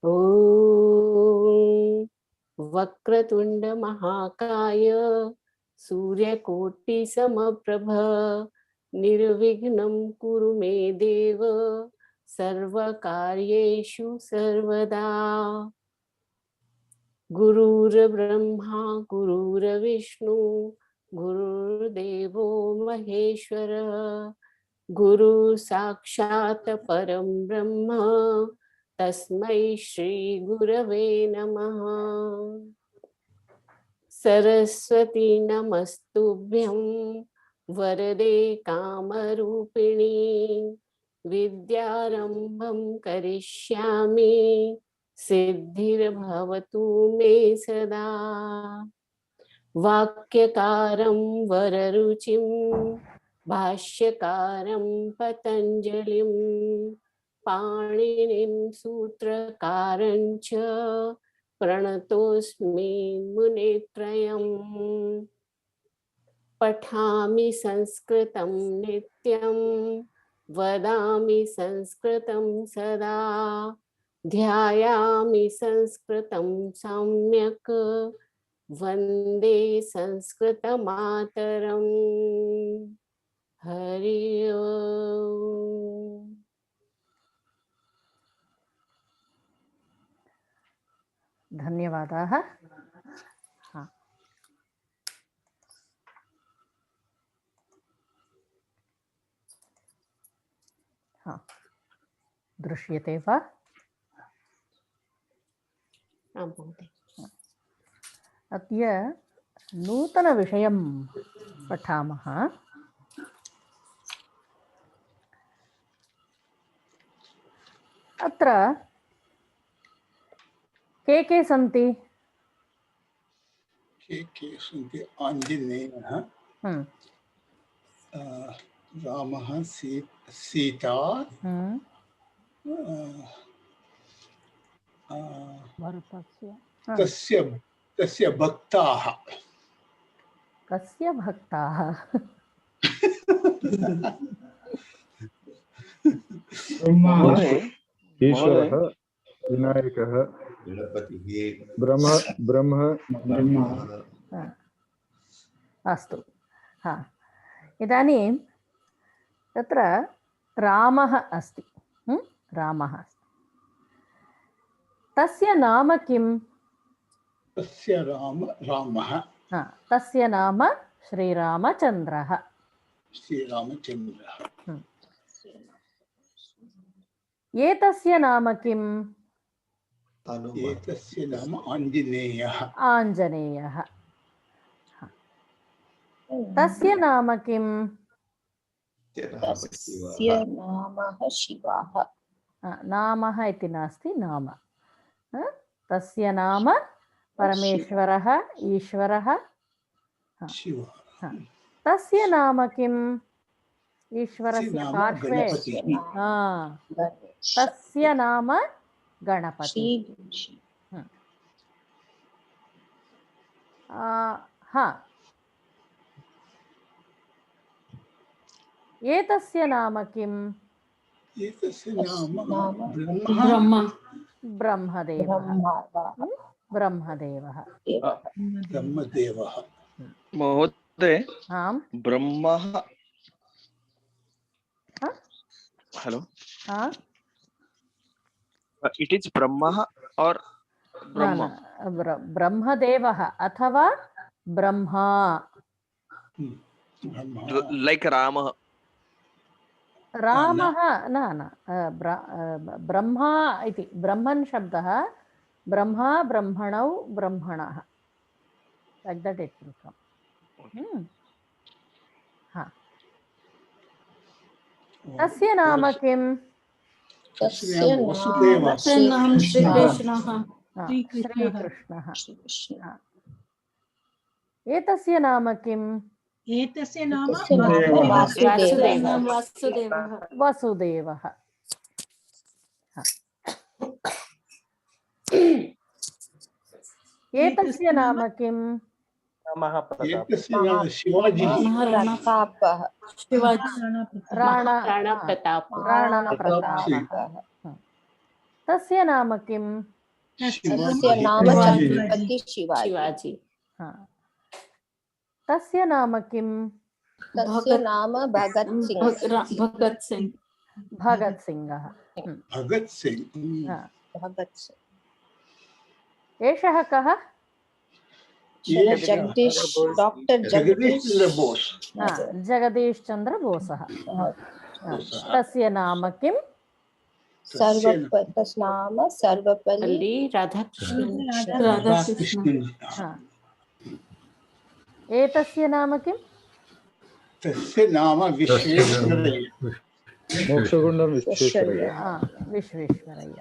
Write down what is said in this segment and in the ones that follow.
ॐ वक्रतुंड महाकाय सूर्यकोटि समप्रभ निर्विघ्नं कुरु मे देव सर्वकार्येषु सर्वदा। गुरुर्ब्रह्मा गुरुर्विष्णु गुरुर्देवो महेश्वर गुरु साक्षात् परं ब्रह्म तस्मै श्री गुरवे नमः। सरस्वती नमस्तुभ्यं वरदे कामरूपिणी विद्यारंभं करिष्यामि सिद्धिर्भवतु मे सदा। वाक्यकारं वररुचिं भाष्यकारं पतंजलिं पाणिनिं सूत्रकारं च प्रणतोऽस्मि मुनित्रयम्। पठामि संस्कृतं नित्यं वदामि संस्कृतं सदा ध्यायामि संस्कृतं सम्यक् वन्दे संस्कृतमातरम्। हरि ओम्। धन्यवादाः। हाँ। हाँ। दृश्यते वा? अद्य नूतनविषयं पठामः। अत्र के सन्ति? के सन्ति? आञ्जनेयः, रामः, सीता, तस्य भक्ताः। कस्य भक्ताः? ईश्वरः, विनायकः, ब्रह्म। अस्तु। हाँ, इदानीं तत्र रामः अस्ति। रामः अस्ति। तस्य नाम किम्? तस्य रामः। तस्य नाम श्रीरामचन्द्रः। श्रीरामचन्द्रः। एतस्य नाम किम्? एतस्य नाम आञ्जनेयः। आञ्जनेयः। तस्य नाम किम्? तस्य नामः शिवः। नामः इति नास्ति, नाम। तस्य नाम परमेश्वरः, ईश्वरः। तस्य नाम किम्? ईश्वरस्य पार्श्वे तस्य नाम गणपति। एतस्य नाम किम्? एतस्य नाम ब्रह्मदेवः। महोदय, ब्रह्मः। हेलो, इट इज ब्रह्मः और ब्रह्म? ब्रह्मदेवः अथवा ब्रह्मा, लाइक रामः। रामः न ब्रह्मा इति ब्रह्मन् शब्दः ब्रह्मा, ब्रह्मणौ, ब्रह्मणः, like that it will come. तस्य नाम किम्? श्रीकृष्णः। एतस्य नाम किम्? एतस्य नाम वासुदेवः। एतस्य नाम किम्? राणा प्रतापः। तस्य नाम किम्? तस्य नाम शिवाजी। छत्रपति शिवाजी। शिवाजी। हाँ। तस्य नाम किम्? तस्य नाम भगत सिंह। भगत सिंह। भगत सिंहः। भगत सिंह। हाँ। भगत सिंह। एषः कः? जगदीश डॉक्टर जगदीश चंद्र बोस। हाँ, जगदीश चंद्र बोसः। तस्य नाम किम्? तस्य नाम सर्वपल्ली पल्ली राधाकृष्णन। राधाकृष्णन। हाँ। एतस्य नाम किम्? तस्य नाम विश्वेश्वरय्य। मोक्षगुण्डं विश्वेश्वरय्य। विश्वेश्वरय्य।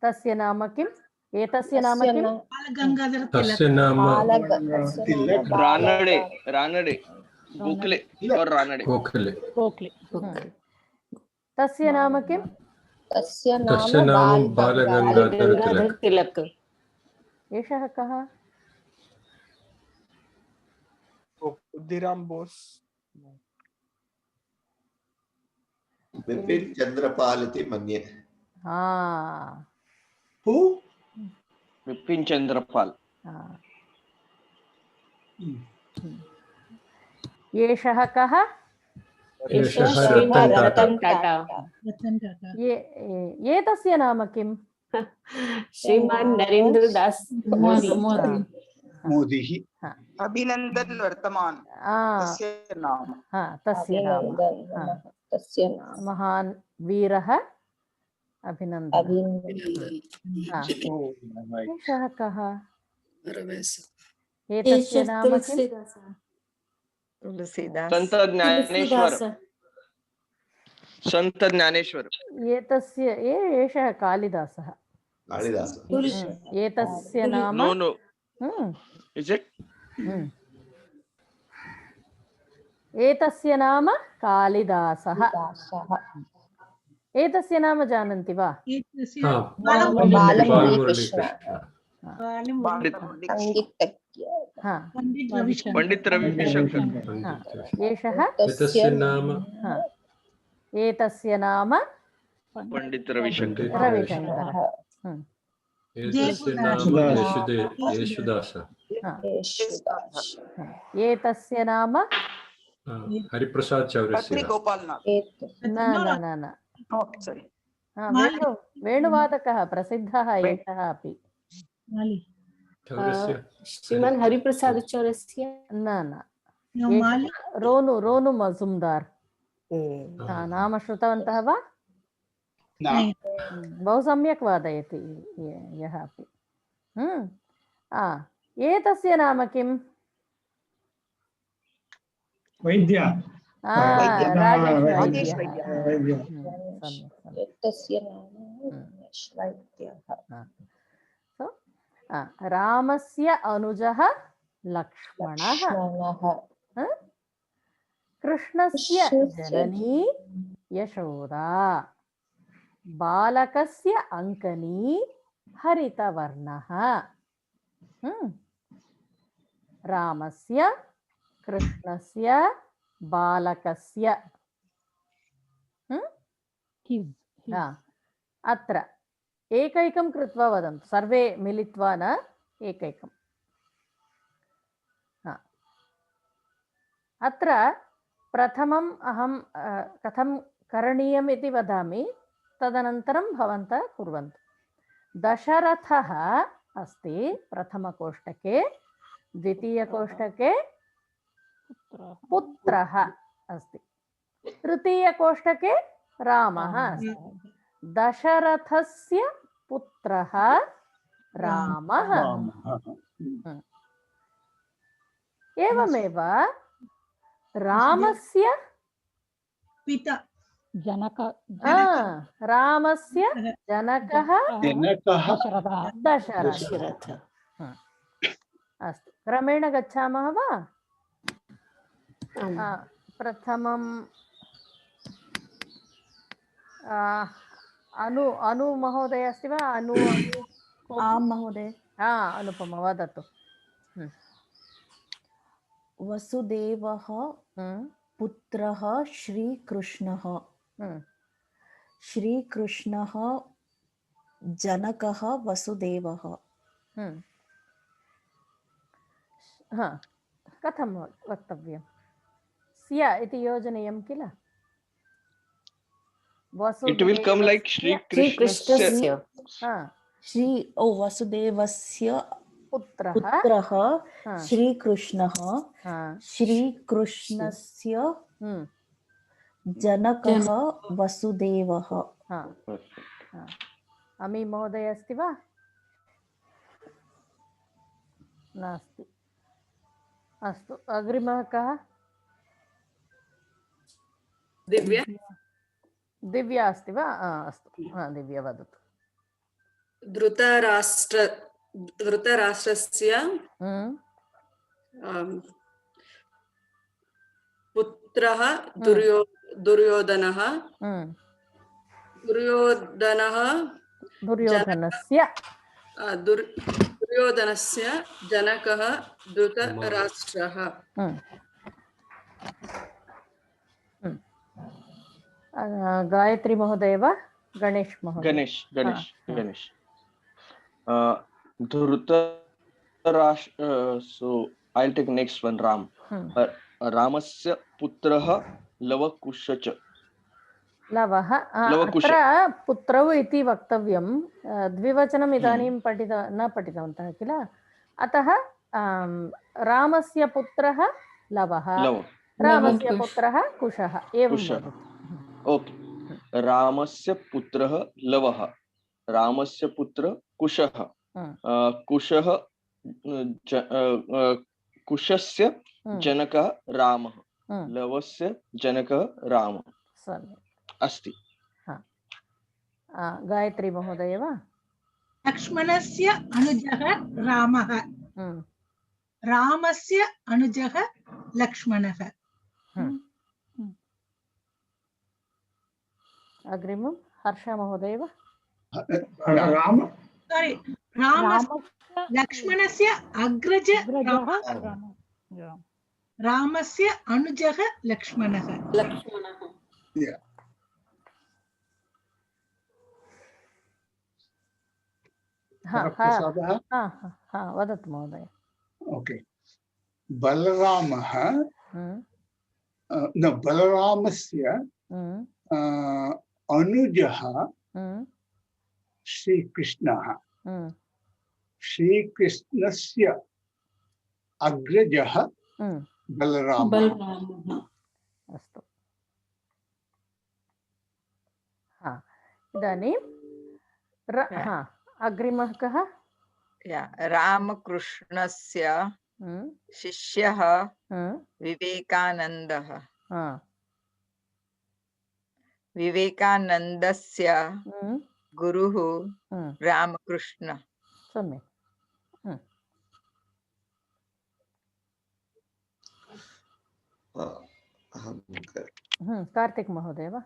तस्य नाम किम्? एतस्य नाम किम्? बालगंगाधर तस्य नाम तिलक। रानडे रानडे गोखले और रानडे गोखले। तस्य नाम किम्? तस्य तस्य नाम नाम बाल बालगंगाधर गंगाधर तिलक। तिलक। एषः कः? खुद्दीराम बोस। बिपिन चंद्रपाल इति मन्ये। हाँ। हु? बिपिन चंद्रपाल। हाँ। एषः कः? एषः एषः श्रीमान रतन रतन टाटा। टाटा। रतन टाटा। एतस्य नाम किम्? श्रीमान नरेंद्र दास मोदी। मोदी। अभिनंदन वर्तमान तस्य नाम। हाँ, तस्य नाम। हाँ। तस्य नाम महान वीरः अभिनंदन। हाँ। एषः कः? एतस्य नाम किम्? तुलसीदास। संत ज्ञानेश्वर। संत ज्ञानेश्वर। एषः कालिदासः। कालिदास। एतस्य नाम? नो इज इट? एतस्य नाम कालिदासः। एतस्य नाम जानन्ति वा? बालमुरलीकृष्ण। पंडित रविशंकर। एषः? एतस्य नाम एतस्य नाम पंडित रविशंकर। रविशंकरः। एतस्य नाम येशुदास। एतस्य नाम हरिप्रसाद चौरसिया। न वेणुवादकः प्रसिद्धः एषः अपि। श्रीमान हरिप्रसाद चौरसिया। न रोनु मजुमदार। नाम श्रुतवन्तः वा? बहु सम्यक् वादयति यः अपि। एतस्य नाम किम्? वैद्य। राजेश वैद्यः। तस्य नाम वैद्यः। रामस्य अनुजः लक्ष्मणः। कृष्णस्य जननी यशोदा। बालकस्य अंकनी हरितवर्णः। रामस्य, कृष्णस्य, बालकस्य। अत्र एकैकं कृत्वा वदन्तु, सर्वे मिलित्वा न, एकैकम्। अत्र प्रथमम् अहं कथं करणीयम् इति वदामि, तदनन्तरं भवन्तः कुर्वन्तु। दशरथः अस्ति प्रथमकोष्टके, द्वितीयकोष्टके पुत्रः अस्ति, तृतीयकोष्टके रामः अस्ति। दशरथस्य पुत्रः रामः। एवमेव रामस्य पिता जनक। रामस्य जनकः दशरथ। अस्तु, क्रमेण गच्छामः वा? प्रथमं अनु महोदय अस्ति वा? आं महोदय। अनुपमा वदतु। वसुदेवः पुत्रः श्रीकृष्णः श्रीकृष्णः जनकः वसुदेवः। हा कथं वक्तव्यं? स्य इति योजनीयं किल? It will come like Shri Krishna. वसुदेवस्य पुत्रः श्रीकृष्णः श्रीकृष्णस्य जनकः वसुदेवः। अमी महोदय अस्ति वा? नास्ति। अस्तु, अग्रिमः कः? दिव्या अस्ति वा? अस्तु, दिव्या वदतु। धृतराष्ट्रस्य पुत्रः दुर्योधनः दुर्योधनस्य जनकः धृतराष्ट्रः। गायत्री महोदय वा गणेश महोदय? Ganesh Dhritarashtra. So I'll take next one. रामस्य पुत्रः लवकुशः। लवः अत्र पुत्रौ इति वक्तव्यं। द्विवचनम् इदानीं न पठितवन्तः किल? अतः रामस्य पुत्रः लवः, रामस्य पुत्रः कुशः, एवं वदतु। ओके, रामस्य पुत्रः लवः, रामस्य पुत्र कुशः, कुशस्य जनकः रामः, लवस्य जनकः रामः अस्ति। गायत्री महोदय वा? लक्ष्मणस्य अनुजः रामः, रामस्य अनुजः लक्ष्मणः। अग्रिमं हर्ष महोदय वा? लक्ष्मणस्य अग्रज रामस्य अनुजः लक्ष्मणः। वदतु महोदय। ओके, बलरामः न बलरामस्य अनुजः श्रीकृष्णः, श्रीकृष्णस्य अग्रजः बलरामः। अस्तु, इदानीं अग्रिमः कः? रामकृष्णस्य शिष्यः विवेकानन्दः, विवेकानन्दस्य गुरुः रामकृष्ण। सम्यक्। कार्तिक महोदय वा?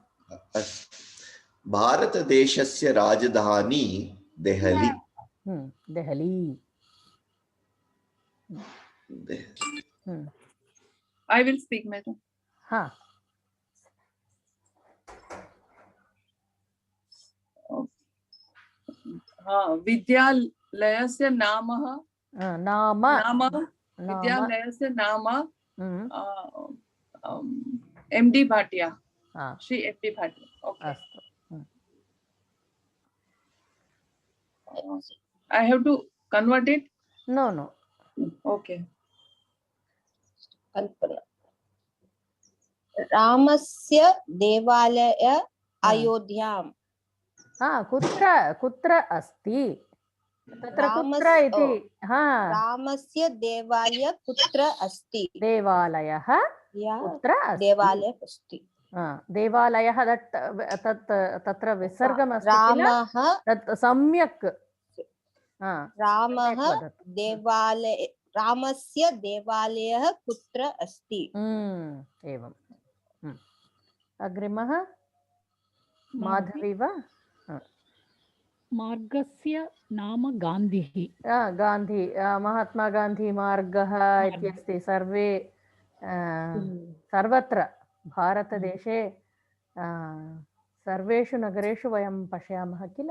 भारतदेशस्य राजधानी Delhi. Delhi. I will speak, madam. हाँ। विद्यालयस्य नाम विद्यालयस्य नाम MD भाटिया, श्री MD भाटिया। अस्तु। I have to convert it? No. Okay. रामस्य देवालय अयोध्यां। कुत्र अस्ति? तत्र कुत्र इति? रामस्य देवालय कुत्र अस्ति? देवालयः कुत्र अस्ति? देवालयः अस्ति। देवालयः तत्र विसर्गमस्ति किल? तत् सम्यक्। रामस्य देवालयः कुत्र अस्ति? एवं। अग्रिमः माधवी वा? मार्गस्य नाम गान्धिः। गान्धी, महात्मा गान्धी मार्गः इत्यस्ति। सर्वे सर्वत्र भारतदेशे सर्वेषु नगरेषु वयं पश्यामः किल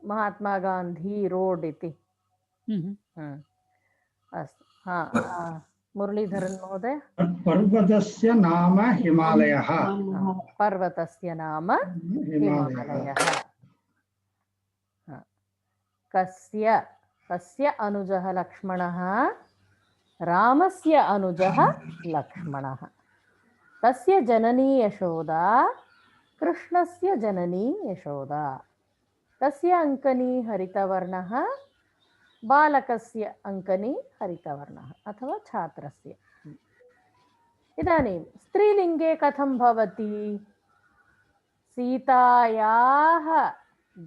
महात्मा गान्धी रोड इति। अस्तु, हा, मुरलीधरन् महोदय। पर्वतस्य नाम हिमालयः। पर्वतस्य नाम हिमालयः। कस्य कस्य अनुजः लक्ष्मणः? रामस्य अनुजः लक्ष्मणः। तस्य जननी यशोदा, कृष्णस्य जननी यशोदा। तस्य अङ्कनी हरितवर्णः, बालकस्य अङ्कनी हरितवर्णः अथवा छात्रस्य। इदानीं स्त्रीलिङ्गे कथं भवति? सीतायाः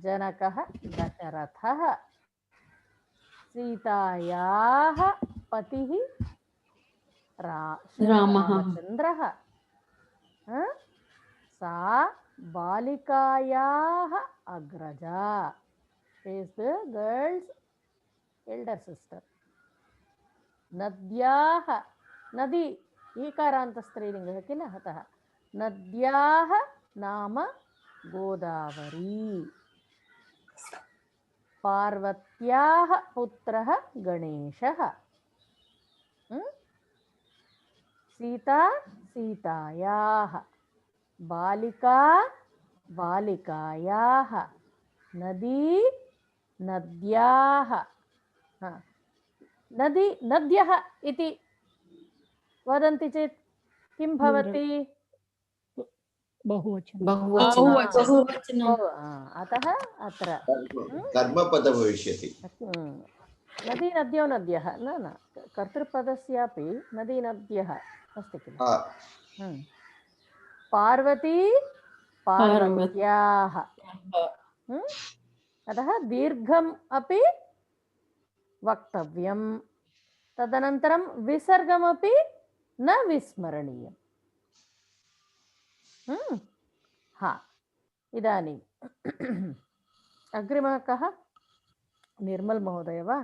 जनकः दशरथः, सीतायाः पतिः रामचन्द्रः, सा बालिकायाः अग्रजा, शी is the girls Elder sister. नद्याः, नदी ईकारान्त स्त्रीलिङ्गः किल, अतः नद्याः नाम गोदावरी। पार्वत्याः पुत्रः गणेशः। सीता सीतायाः, बालिका बालिकायाः, नदी नद्याः। नदी नद्यः इति वदन्ति चेत् किं भवति? बहुवचनं। अतः अत्र कर्मपद भविष्यति। नदी नद्यो नद्यः, न न कर्तृपदस्यापि नदी नद्यः अस्ति किल। पार्वती पार्वत्याः। अतः दीर्घम् अपि वक्तव्यं, तदनन्तरं विसर्गमपि न विस्मरणीयम्। हा, इदानीं अग्रिमः कः? निर्मल महोदय वा?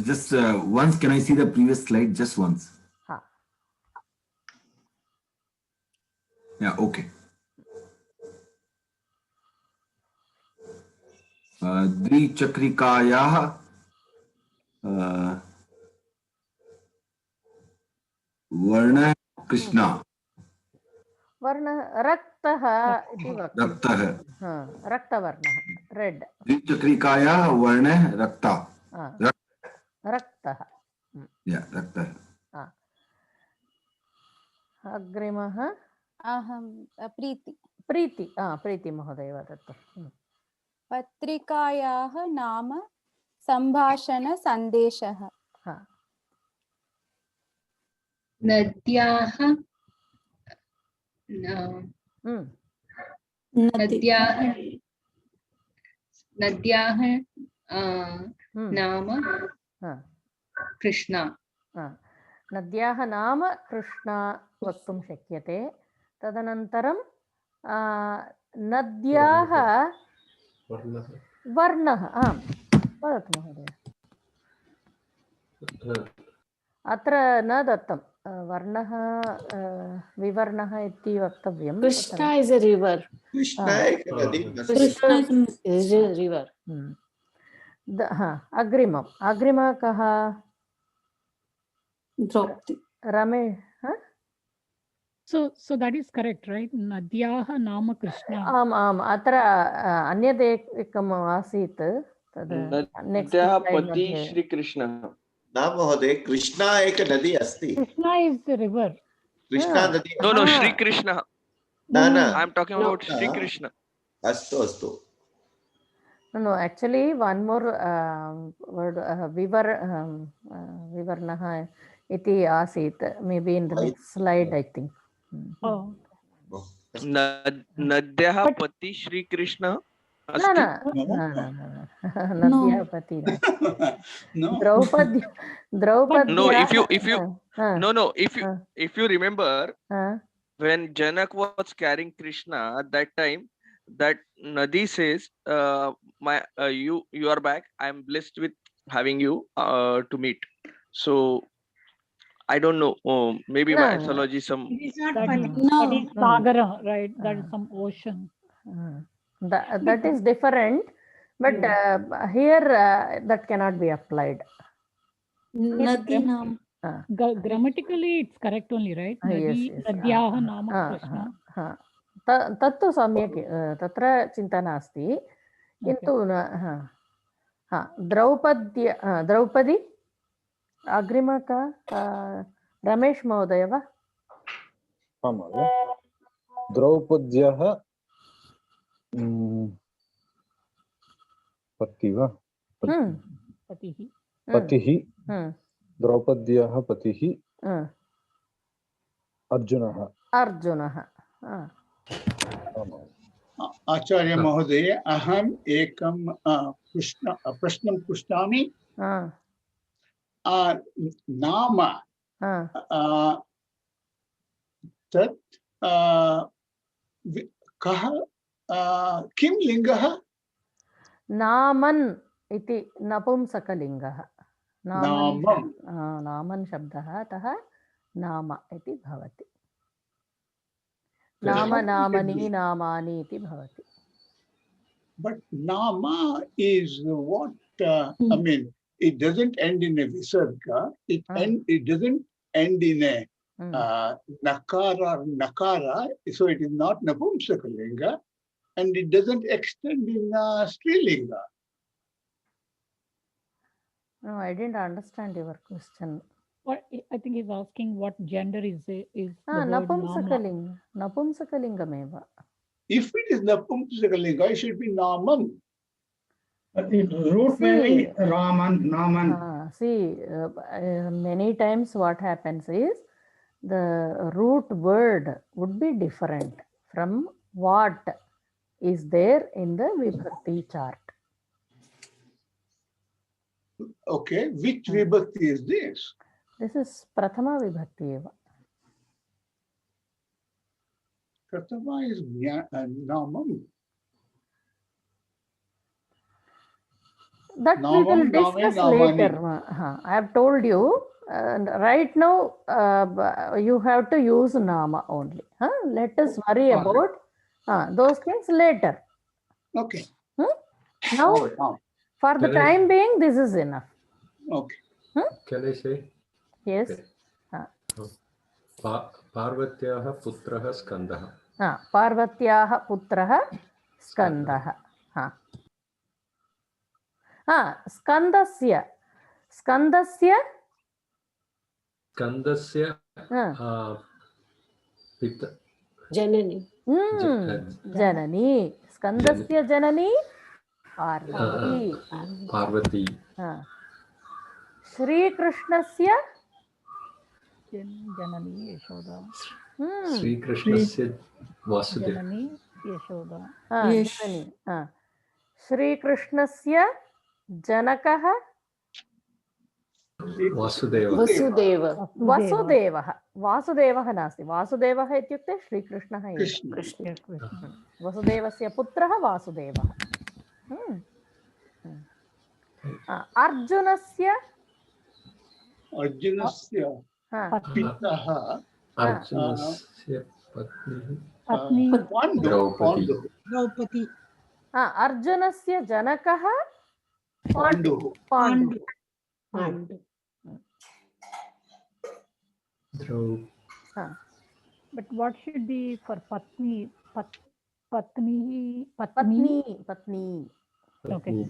Just once, can I see the previous slide? Just once. Ha. Yeah, okay. द्विचक्रिकायाः वर्णः कृष्ण। वर्ण रक्तः इति वक्तुं। रक्तः। रक्तवर्णः, रेड्। द्विचक्रिकायाः वर्णः रक्ता। रक्तः। रक्तः। अग्रिमः अहं प्रीति। प्रीति, प्रीति महोदय वदतु। पत्रिकायाः नाम सम्भाषणसन्देशः। नद्याः नद्याः नाम कृष्णा। नद्याः नाम कृष्णा वक्तुं शक्यते। तदनन्तरं नद्याः वर्णः। वदतु महोदय। अत्र न दत्तं वर्णः, विवर्णः इति वक्तव्यं। Krishna is a river. Krishna एक नदी। Krishna is a river. अग्रिमः कः? Draupadi. Ramesh. So that is correct, right? नद्याः नाम कृष्णा। आम् आम्, अत्र अन्यद् एकम् आसीत्, तद् नद्याः पति श्रीकृष्णः। न महोदय, कृष्णा एक नदी अस्ति। Krishna is the river. Krishna नदी। No, श्रीकृष्णः। न I am talking about Shri Krishna. अस्तु अस्तु। No, actually one more word, vivarnah iti asit, maybe in the next slide I think. नद्याः पति श्रीकृष्णः। नद्याः पति Draupadi. No, if you remember, when Janak was carrying Krishna at that time, that Nadi says, you are back. I am blessed with having you to meet. So I don't know. Oh, maybe No, my no. astrology some. It is not That funny. that is Sagara, right? That is some ocean. That is different, but here that cannot be applied. Nadinam. Grammatically, it's correct only, right? Yes, Nadi, yes. Nadyaha Nama Krishna. तत्तु सम्यक् तत्र चिन्ता नास्ति किन्तु द्रौपदी अग्रिमक रमेश महोदय वा आं महोदय द्रौपद्याः पति वा पतिः द्रौपद्याः पतिः अर्जुनः आचार्य महोदय अहम् एकं प्रश्नं पृच्छामि नाम तत् कः किं लिङ्गः नामन् इति नपुंसकलिङ्गः नामन् शब्दः अतः नाम इति भवति नाम नामनि नामानि इति भवति but nama is what I mean, it doesn't end in a visarga, it doesn't end in a nakara or nakara, so it is not napumsakalinga, and it doesn't extend in strilinga. No, I didn't understand your question. What I think he's asking, what gender is the napumsakalinga. Napumsakalingameva. If it is napumsakalinga, it should be namam. But the root may be Raman, Naman. See, many times what happens is the root word would be different from what is there in the Vibhakti chart. Okay, which Vibhakti is this? This is Prathama Vibhakti eva. Prathama is namam. That we will discuss later. I have told you, right now you have to use nama only. Let us worry about those things later. Okay. Now, for the time being, this is enough. Okay. Can I say? Yes. Parvatyaha putraha Skandaha. Parvatyaha putraha Skandaha. Skandasya pita Janani. Janani. Skandasya Janani Parvati. Shri Krishnasya Janani Yashoda. Shri Krishnasya Vasudeva. Janani Yashoda. Shri Krishnasya Janakaha Vasudeva. Vasudevah nasti. Vasudevah ityukte Shri Krishna eva. Vasudevasya putraha Vasudevah. Arjunasya pitaha Arjunasya Patni Draupadi. Arjunasya Janakaha Pandu. But what should be for Patni? Patni. Okay.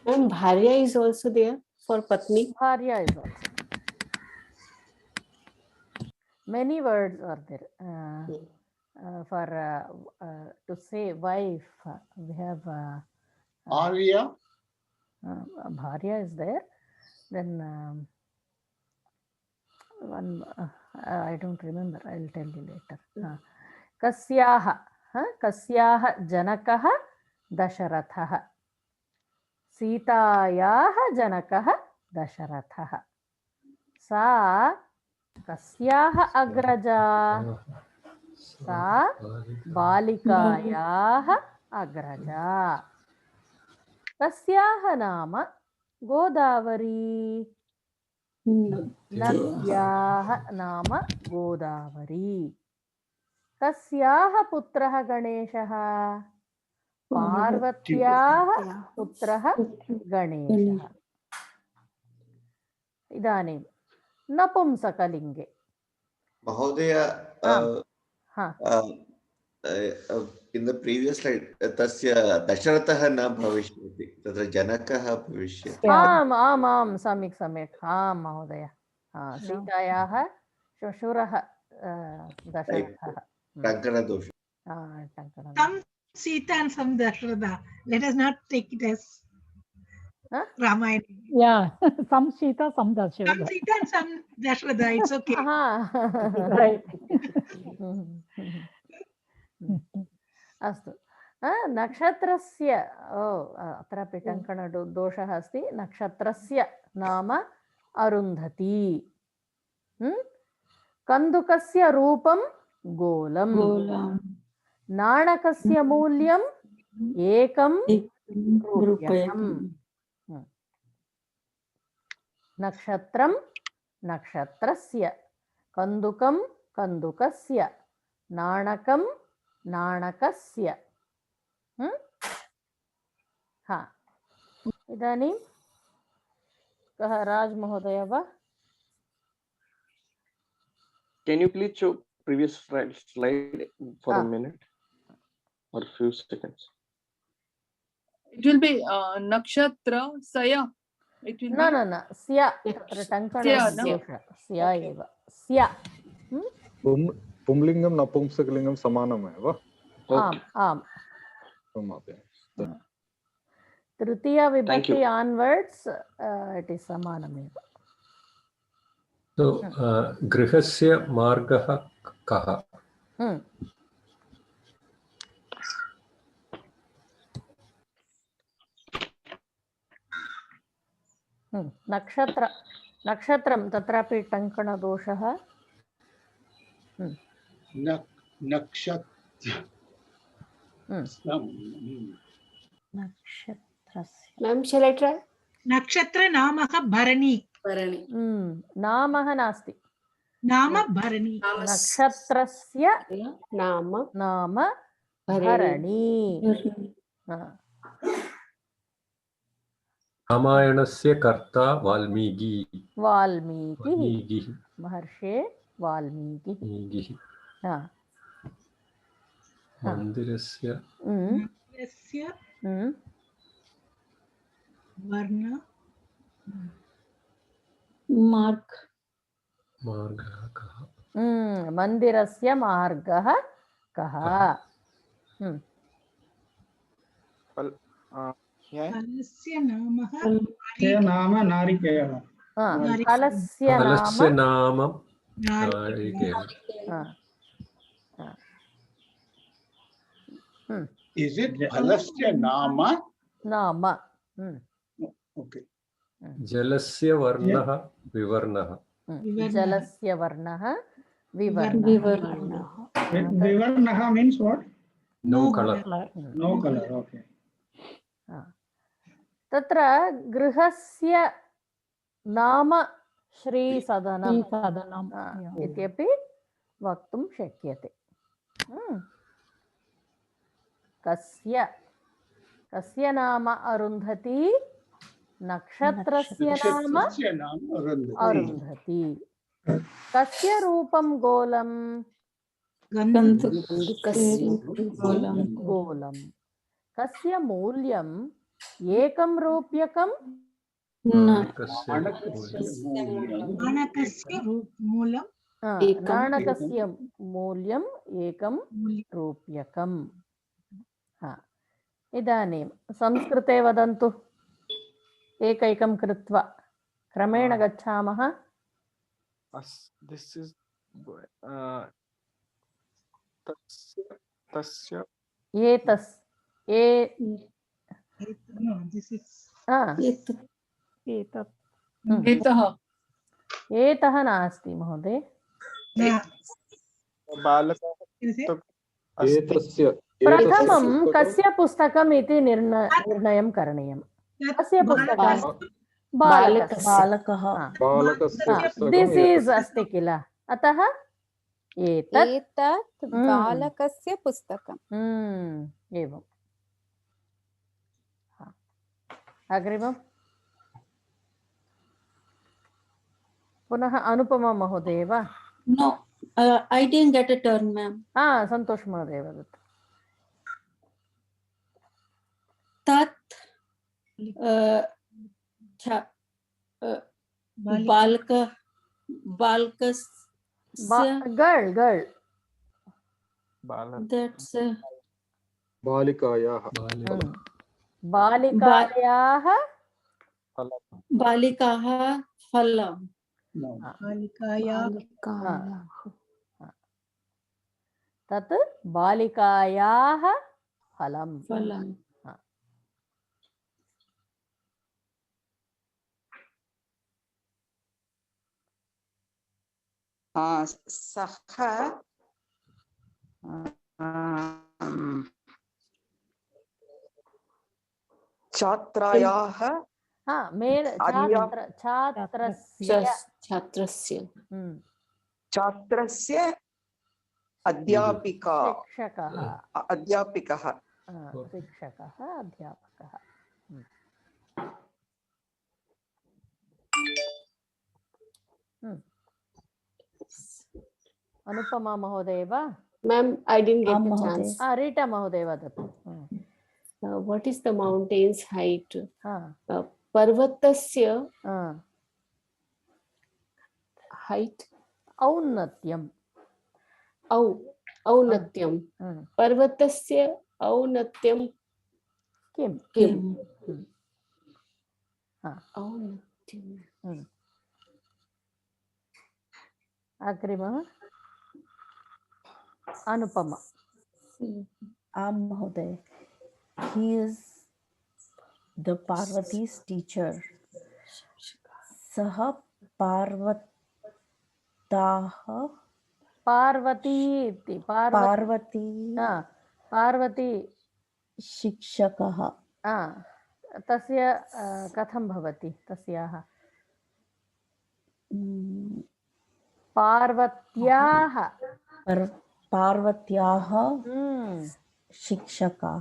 And Bharya is also there for Patni. Bharya is also. Many words are there. For to say wife, we have Arya. Bharya is there. Then one I don't remember. I will tell you later. Kasyaha Janakaha Dasharathaha. Sitayaha Janakaha Dasharathaha. Sa Kasyaha Agraja. Sa Balikayaha Agraja. Tasyaha Nama Godavari. नद्याः नाम गोदावरी। कस्याः पुत्रः गणेशः? पार्वत्याः पुत्रः गणेशः। इदानीं नपुंसकलिङ्गे महोदय in the previous slide तस्य दशरथः न भविष्यति, तत्र जनकः भविष्यति। आम् आम् आम् सम्यक् सम्यक्, आं महोदय। सीतायाः श्वशुरः दशरथः। टङ्कणदोषः। Some Sita and some Dasharatha. Let us not take it as Ramayana. Yeah, some Sita, some Dasharatha. Some Sita and some Dasharatha. It's okay. Right. अस्तु। नक्षत्रस्य अत्रापि टङ्कणदोषः अस्ति। नक्षत्रस्य नाम अरुन्धती। कन्दुकस्य रूपं गोलं। नाणकस्य मूल्यं 1 रूप्यकम्। नक्षत्रं नक्षत्रस्य, कन्दुकं कन्दुकस्य, नाणकं नाणकस्य। इदानीं कः राजमहोदय वा? Can you please show previous slide for a minute or few seconds? It will be nakshatra saya. It will No, sya. Sya eva. Sya. पुंलिङ्गं नपुंसकलिङ्गं समानमेव। आम्। तृतीया विभक्ति onwards it is समानमेव। So गृहस्य मार्गः कः? नक्षत्रं तत्रापि टङ्कणदोषः। नक्षत्र नामः भरणी। नामः नास्ति, नाम भरणी। नक्षत्रस्य नाम भरणी। रामायणस्य कर्ता वाल्मीकि। महर्षे वाल्मीकिः। मन्दिरस्य मार्गः कः? मन्दिरस्य मार्गः कः? फलस्य नामः नारिकेलः। फलस्य नाम नारिकेलः। Is it Phalasya Nama? Nama. Okay. जलस्य वर्णः विवर्णः। जलस्य वर्णः विवर्णः। Vivarnaha means what? No color. No color. Okay. तत्र गृहस्य नाम श्रीसदनम् इत्यपि वक्तुं शक्यते। कस्य नाम अरुन्धती? नक्षत्रस्य नाम अरुन्धती। कस्य रूपं गोलं? गोलं। कस्य मूल्यं 1 रूप्यकं? नाणकस्य मूल्यं 1 रूप्यकम्। इदानीं संस्कृते वदन्तु, एकैकं कृत्वा क्रमेण गच्छामः। एतः नास्ति महोदय। प्रथमं कस्य पुस्तकम् इति निर्णयं करणीयं। कस्य पुस्तकं? बालकस्य बालकः बालकस्य पुस्तकम् दिस् एतत्। इस् अस्ति किल, अतः एतत् एतत् बालकस्य पुस्तकम्। एवम्। अग्रिमम् पुनः अनुपमा महोदय वा? No, I didn't get a turn, ma'am. सन्तोष महोदय वदतु। तत् गर्ल that's बालिकायाः बालिकायाः बालिकाः फलं। तत् बालिकायाः फलं। सः छात्रायाः छात्रस्य अध्यापिका अध्यापिकः शिक्षकः अध्यापकः। अनुपमा महोदय वा? Ma'am, I didn't get the chance. Rita महोदय वदतु। What is the mountain's height? पर्वतस्य height. औन्नत्यम्। औन्नत्यं। पर्वतस्य औन्नत्यं किम्? औन्नत्यम्। अग्रिमः अनुपमा। आं महोदय। He is the Parvati's teacher. सः पार्वती शिक्षकः। तस्य कथं भवति तस्याः? पार्वत्याः शिक्षकः।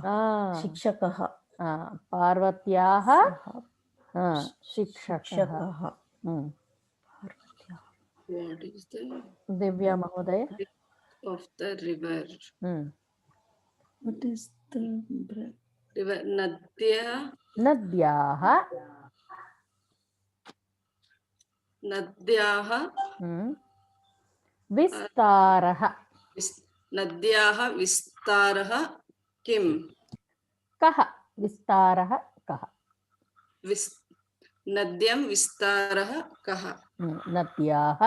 पार्वत्याः शिक्षकः। What is the दिव्या महोदय? of the river? What is the river? नद्याः विस्तारः। नद्याः विस्तारः किं? कः विस्तारः कः? नद्यां विस्तारः कः? नद्याः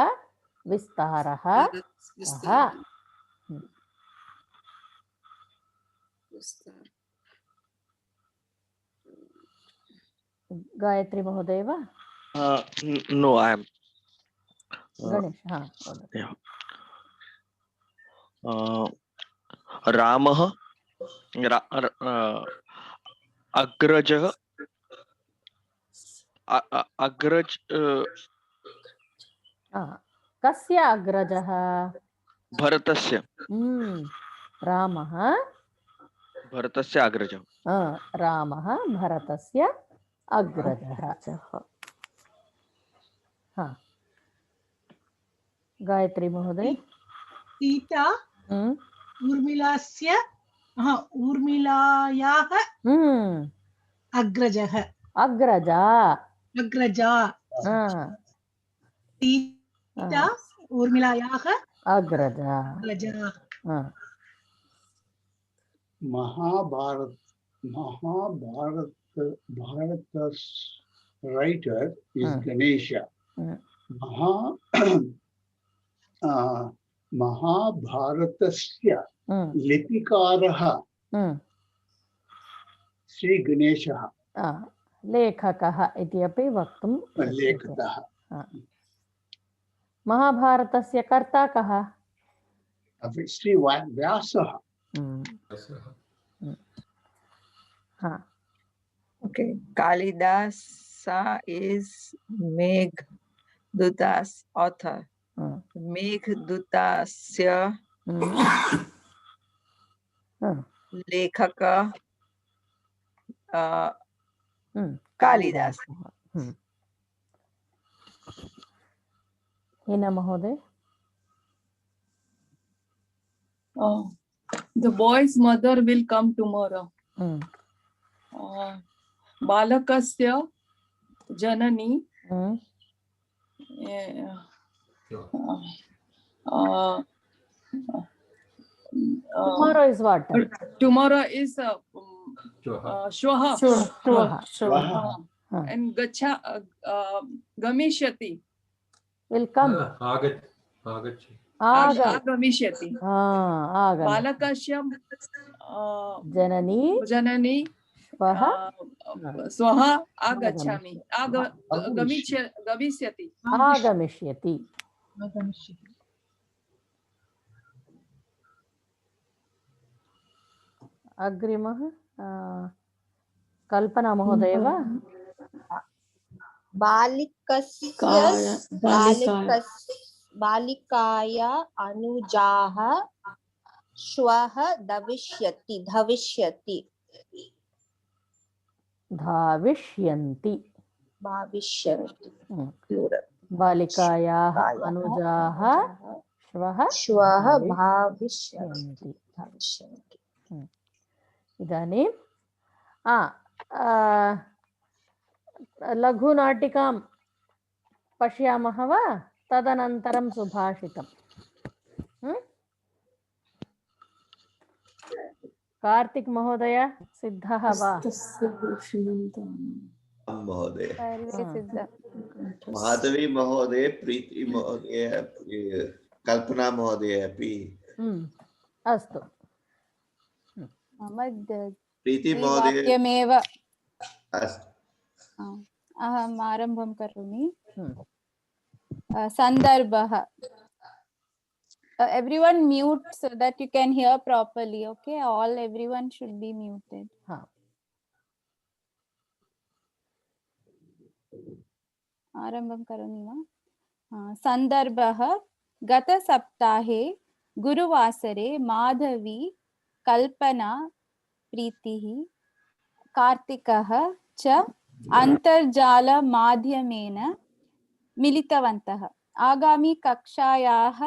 विस्तारः कः? गायत्री महोदय वा? No, I am. गणेश रामः अग्रजः अग्रज कस्य अग्रजः? भरतस्य। रामः भरतस्य अग्रजः। रामः भरतस्य अग्रजः। गायत्री महोदय? सीता ऊर्मिलायाः अग्रजः। अग्रजा। सीता ऊर्मिलायाः अग्रजा। Bharata's writer is Ganesha. Mahabharatasya लिपिकारः Shri गणेशः। लेखकः इति अपि वक्तुं लेखकः। महाभारतस्य कर्ता कः? श्री व्यासः। Kalidasa Sa is Meghduta's author. Meghdhutasya Lekhaka Kalidas. Hina Mahoday. The boy's mother will come tomorrow. Balakasya janani tomorrow is what? Tomorrow is Shwaha. And Gamishyati will come. Agamishyati. Agam. Balakasya Janani Swaha agachami. Gamishyati. Agamishyati. Agrimah Kalpana Mahoday va? बालिकाया अनुजाः श्वः धाविष्यन्ति बालिकायाः अनुजाः श्वः भाविष्यन्ति इदानीं लघुनाटिकां पश्यामः वा तदनन्तरं सुभाषितम् कार्तिक महोदय सिद्धः वा महोदय माधवी महोदय प्रीति महोदय कल्पना महोदय अपि अस्तु प्रीति महोदय अस्तु अहम् आरम्भं करोमि सन्दर्भः everyone mute so that you can hear properly. Okay, everyone should be muted. आरम्भं करोमि वा? सन्दर्भः गतसप्ताहे गुरुवासरे माधवी कल्पना प्रीतिः कार्तिकः च अन्तर्जालमाध्यमेन मिलितवन्तः आगामी कक्षायाः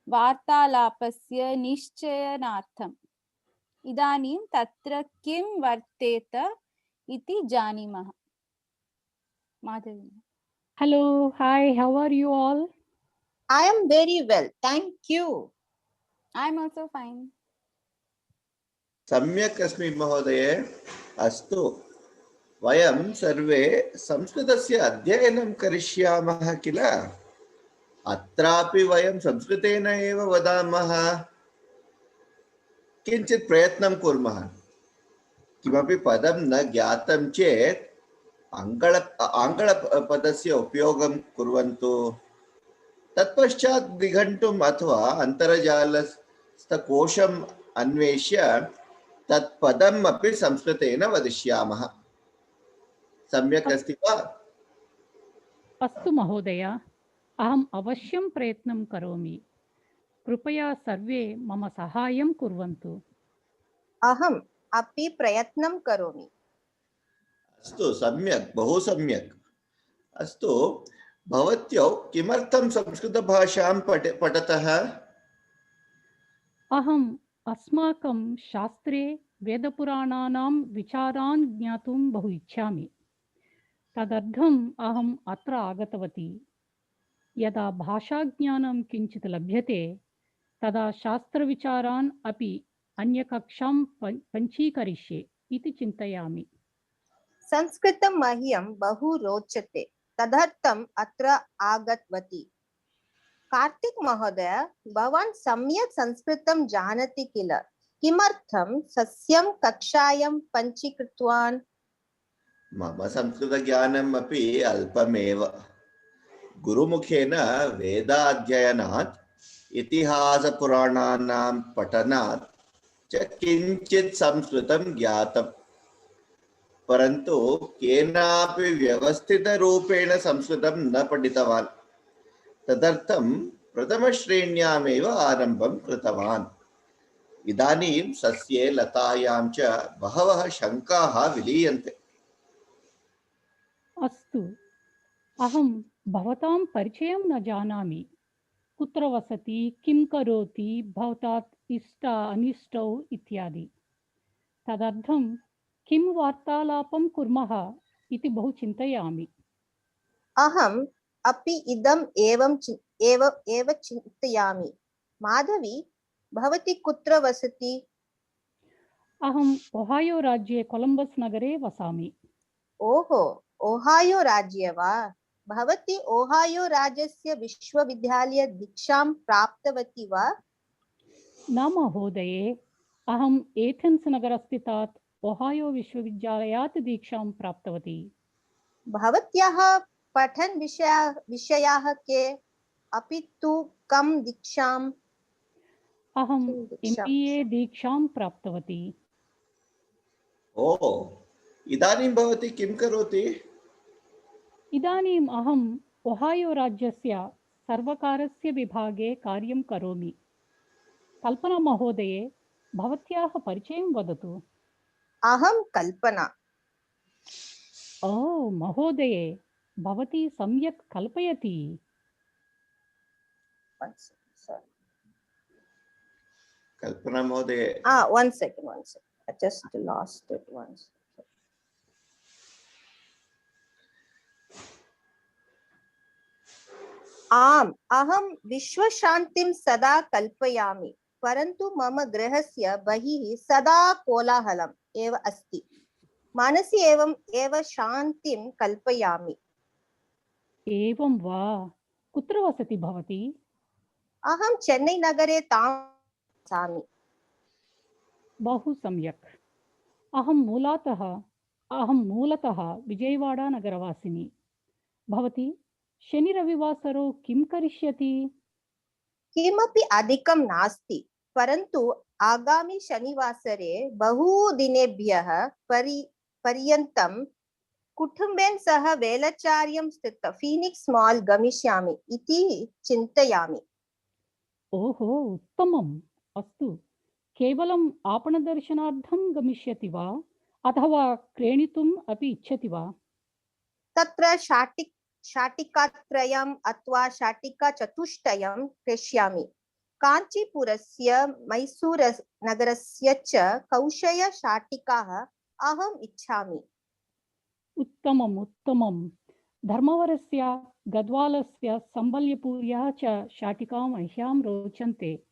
वार्तालापस्य निश्चयनार्थम् इदानीं तत्र किं वर्तेत इति जानीमः Madhavi Hello, hi, how are you all? I am very well, thank you. I am also fine. सम्यक् अस्मि महोदय अस्तु वयं सर्वे संस्कृतस्य अध्ययनं करिष्यामः किल अत्रापि वयं संस्कृतेन एव वदामः किञ्चित् प्रयत्नं कुर्मः किमपि पदं न ज्ञातं चेत् आङ्ग्लपदस्य उपयोगं कुर्वन्तु तत्पश्चात् निघण्टुम् अथवा अन्तर्जालस्थकोशम् अन्वेष्य तत्पदम् अपि संस्कृतेन वदिष्यामः सम्यक् अस्ति वा अस्तु महोदय अहम् अवश्यं प्रयत्नं करोमि कृपया सर्वे मम सहायं कुर्वन्तु अहम् अपि प्रयत्नं करोमि अस्तु सम्यक् बहु सम्यक् अस्तु भवत्यौ किमर्थं संस्कृतभाषां पठतः अहम् अस्माकं शास्त्रे वेदपुराणानां विचारान् ज्ञातुं बहु इच्छामि तदर्थम् अहम् अत्र आगतवती यदा भाषाज्ञानं किञ्चित् लभ्यते तदा शास्त्रविचारान् अपि अन्यकक्षां पञ्चीकरिष्ये इति चिन्तयामि संस्कृतं मह्यं बहु रोचते तदर्थम् अत्र आगतवती कार्तिक महोदय भवान् सम्यक् संस्कृतं जानाति किल किमर्थं सस्यं कक्षायां पञ्चीकृतवान् मम संस्कृतज्ञानम् अपि अल्पमेव गुरुमुखेन वेदाध्ययनात् परन्तु केनापि व्यवस्थितरूपेण संस्कृतं न पठितवान्। तदर्थं प्रथमश्रेण्यामेव आरम्भं कृतवान्। इदानीं सस्ये लतायां च बहवः शङ्काः विलीयन्ते। अस्तु, अहं भवतां परिचयं न जानामि। कुत्र वसति, किं करोति, भवतात् इष्ट अनिष्टौ इत्यादि। तदर्थं किं वार्तालापं कुर्मः इति बहु चिन्तयामि। अहम् अपि इदम् एव चिन्तयामि। माधवी, भवती कुत्र वसति? अहम् ओहायो राज्ये कोलम्बस् नगरे वसामि। ओहो, ओहायो राज्ये वा? भवती ओहायो राज्यस्य विश्वविद्यालय दीक्षां प्राप्तवती वा? न महोदये, अहम् एथेन्स् नगरस्थितात् ओहायो विश्वविद्यालयात् दीक्षां प्राप्तवती। भवत्याः पठन विषयाः के? अपि तु कं दीक्षाम्? अहम् MBA दीक्षां प्राप्तवती। ओ, इदानीं भवती किं करोति? इदानीम् अहम् ओहायो राज्यस्य सर्वकारस्य विभागे कार्यं करोमि। कल्पना महोदये, भवत्याः परिचयं वदतु। अहं कल्पना। ओ महोदये, भवती सम्यक् कल्पयति। कल्पना महोदये, one second. I just lost it once. आम्, अहं विश्वशान्तिं सदा कल्पयामि, परन्तु मम गृहस्य बहिः सदा कोलाहलम् एव अस्ति। मनसि एव शान्तिं कल्पयामि। एवं वा? कुत्र वसति भवती? अहं चेन्नै नगरे वसामि। बहु सम्यक्। अहं मूलतः विजयवाड़ा नगरवासिनी। भवती शनि-रविवासरौ किं करिष्यति? किमपि अधिकं नास्ति, परन्तु आगामि शनिवासरे बहुदिनेभ्यः पर्यन्तं कुटुम्बेन सह वेलचार्यं स्थित फीनिक्स् माल् गमिष्यामि इति चिन्तयामि। ओहो, उत्तमम्। अस्तु, केवलम् आपणदर्शनार्थं गमिष्यति वा अथवा क्रीणितुम् अपि इच्छति वा? तत्र शाटिकात्रयम् अथवा शाटिकाचतुष्टयं क्रेष्यामि। काञ्चीपुरस्य, मैसूरुनगरस्य च कौशयशाटिकाः अहम् इच्छामि। उत्तमम् उत्तमम्। धर्मवरस्य, गद्वालस्य, सम्बल्यपुर्याः च शाटिकाः मह्यं रोचन्ते।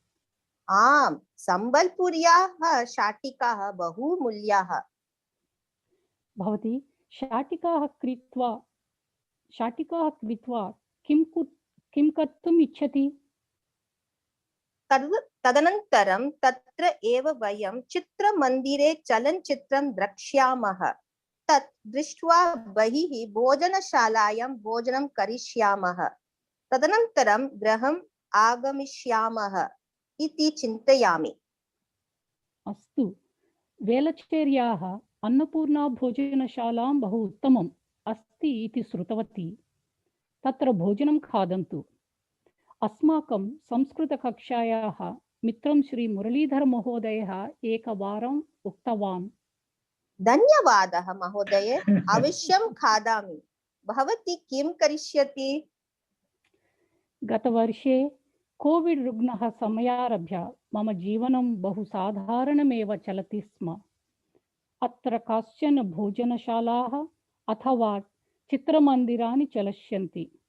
आम्, सम्बल्पुर्याः शाटिकाः बहुमूल्याः। भवती शाटिकाः क्रीत्वा किं कर्तुम् इच्छति? तदनन्तरं तत्र एव वयं चित्रमन्दिरे चलनचित्रं द्रक्ष्यामः। तत् दृष्ट्वा बहिः भोजनशालायां भोजनं करिष्यामः। तदनन्तरं गृहम् आगमिष्यामः इति चिन्तयामि। अस्तु, वेलचेर्याः अन्नपूर्णा भोजनशालां बहु उत्तमम् अस्ति इति श्रुतवती। तत्र भोजनं खादन्तु। अस्माकं संस्कृतकक्षायाः मित्रं श्री मुरलीधर महोदयः एकवारम् उक्तवान्। धन्यवादः महोदये, अवश्यं खादामि। भवती किं करिष्यति? गतवर्षे कोविड रुग्णः समयारभ्य मम जीवनं बहु साधारणमेव चलति स्म। अत्र काश्चन भोजनशालाः अथवा चित्रमन्दिराणि चलष्यन्ति।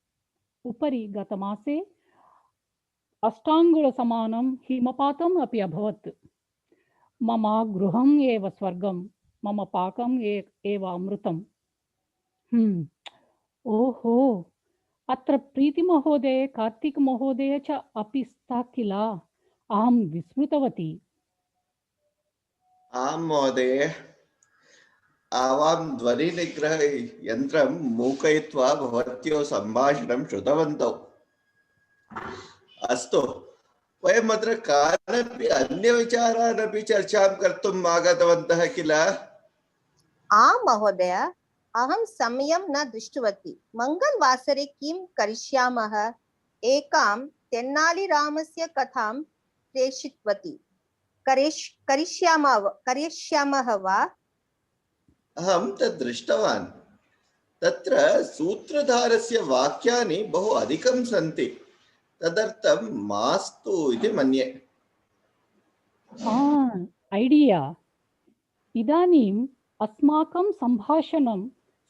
उपरि गतमासे अष्टाङ्गुलसमानं हिमपातम् अपि अभवत्। मम गृहम् एव स्वर्गं, मम पाकम् एव अमृतम्। ओहो, अत्र प्रीतिमहोदये, कार्तिकमहोदये च अपि स्तः किल? अहं विस्मृतवती। आं महोदये, आवां ध्वनिनिग्रह यन्त्रं मूकयित्वा भवत्योः सम्भाषणं श्रुतवन्तौ। अस्तु, वयम् अत्र कानपि अन्यविचारानपि चर्चां कर्तुम् आगतवन्तः किल? आम् महोदय, अहं समयं न दृष्टवती। मङ्गलवासरे किं करिष्यामः? एकां तेन्नालीरामस्य कथां प्रेषितवती। करिष्यामः वा? अहं तद् दृष्टवान्। तत्र सूत्रधारस्य वाक्यानि बहु अधिकं सन्ति, तदर्थं मास्तु इति मन्ये। ऐडिया। इदानीम् अस्माकं सम्भाषणं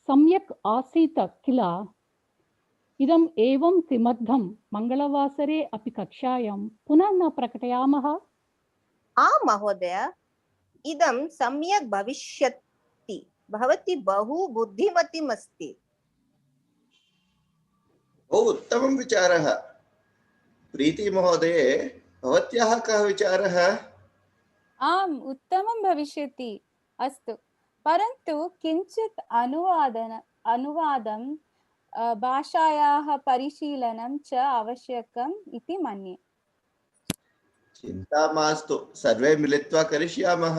सम्यक् आसीत् किल? इदम् एवं किमर्थं मङ्गलवासरे अपि कक्षायां पुनः न प्रकटयामः? आम् महोदय, इदं सम्यक् भविष्यति। भवती बहु बुद्धिमतीम् अस्ति। बहु उत्तमं विचारः। प्रीति महोदये, भवत्याः कः विचारः? आम्, उत्तमं भविष्यति। अस्तु, परन्तु किञ्चित् अनुवादं भाषायाः परिशीलनं च आवश्यकम् इति मन्ये। चिन्ता मास्तु, सर्वे मिलित्वा करिष्यामः।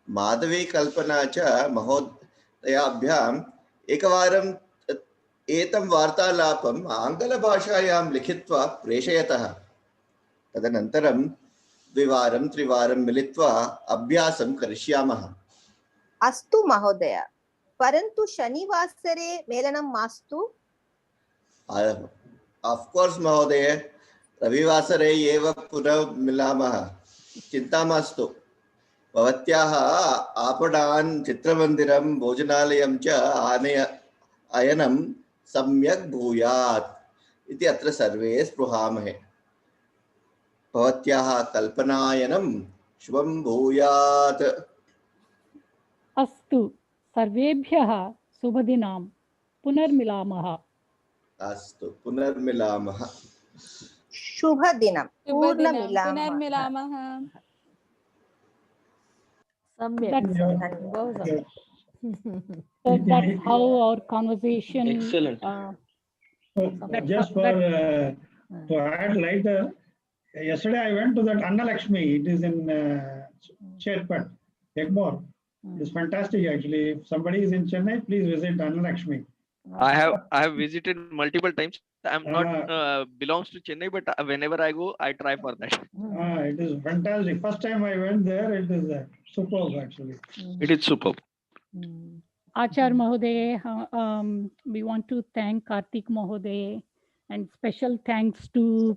माधवी कल्पना च महोदयाभ्याम् एकवारं एतं वार्तालापम् आङ्ग्लभाषायां लिखित्वा प्रेषयतः। तदनन्तरं द्विवारं त्रिवारं मिलित्वा अभ्यासं करिष्यामः। अस्तु महोदय, परन्तु शनिवासरे मेलनं मास्तु। ऑफ कोर्स महोदय, रविवासरे एव पुनः मिलामः। चिन्ता मास्तु। भवत्याः आपणान्, चित्रमन्दिरं, भोजनालयं च आनयनं सम्यक् भूयात् इति अत्र सर्वे स्पृहामहे। भवत्याः कल्पनायनं शुभं भूयात्। अस्तु, सर्वेभ्यः शुभदिनं। पुनर्मिलामः। अस्तु, पुनर्मिलामः। शुभदिनं। पुनर्मिलामः। That's how our conversation. Excellent. Just for to add light, yesterday I went to that Annalakshmi. It is in Cherpat, Egmore. It's fantastic actually. If somebody is in Chennai, please visit Annalakshmi. I have visited multiple times. I'm not belongs to Chennai, but whenever I go, I try for that. It is fantastic. First time I went there, it is superb actually. It is superb. Achar Mahoday, we want to thank Karthik Mahoday, and special thanks to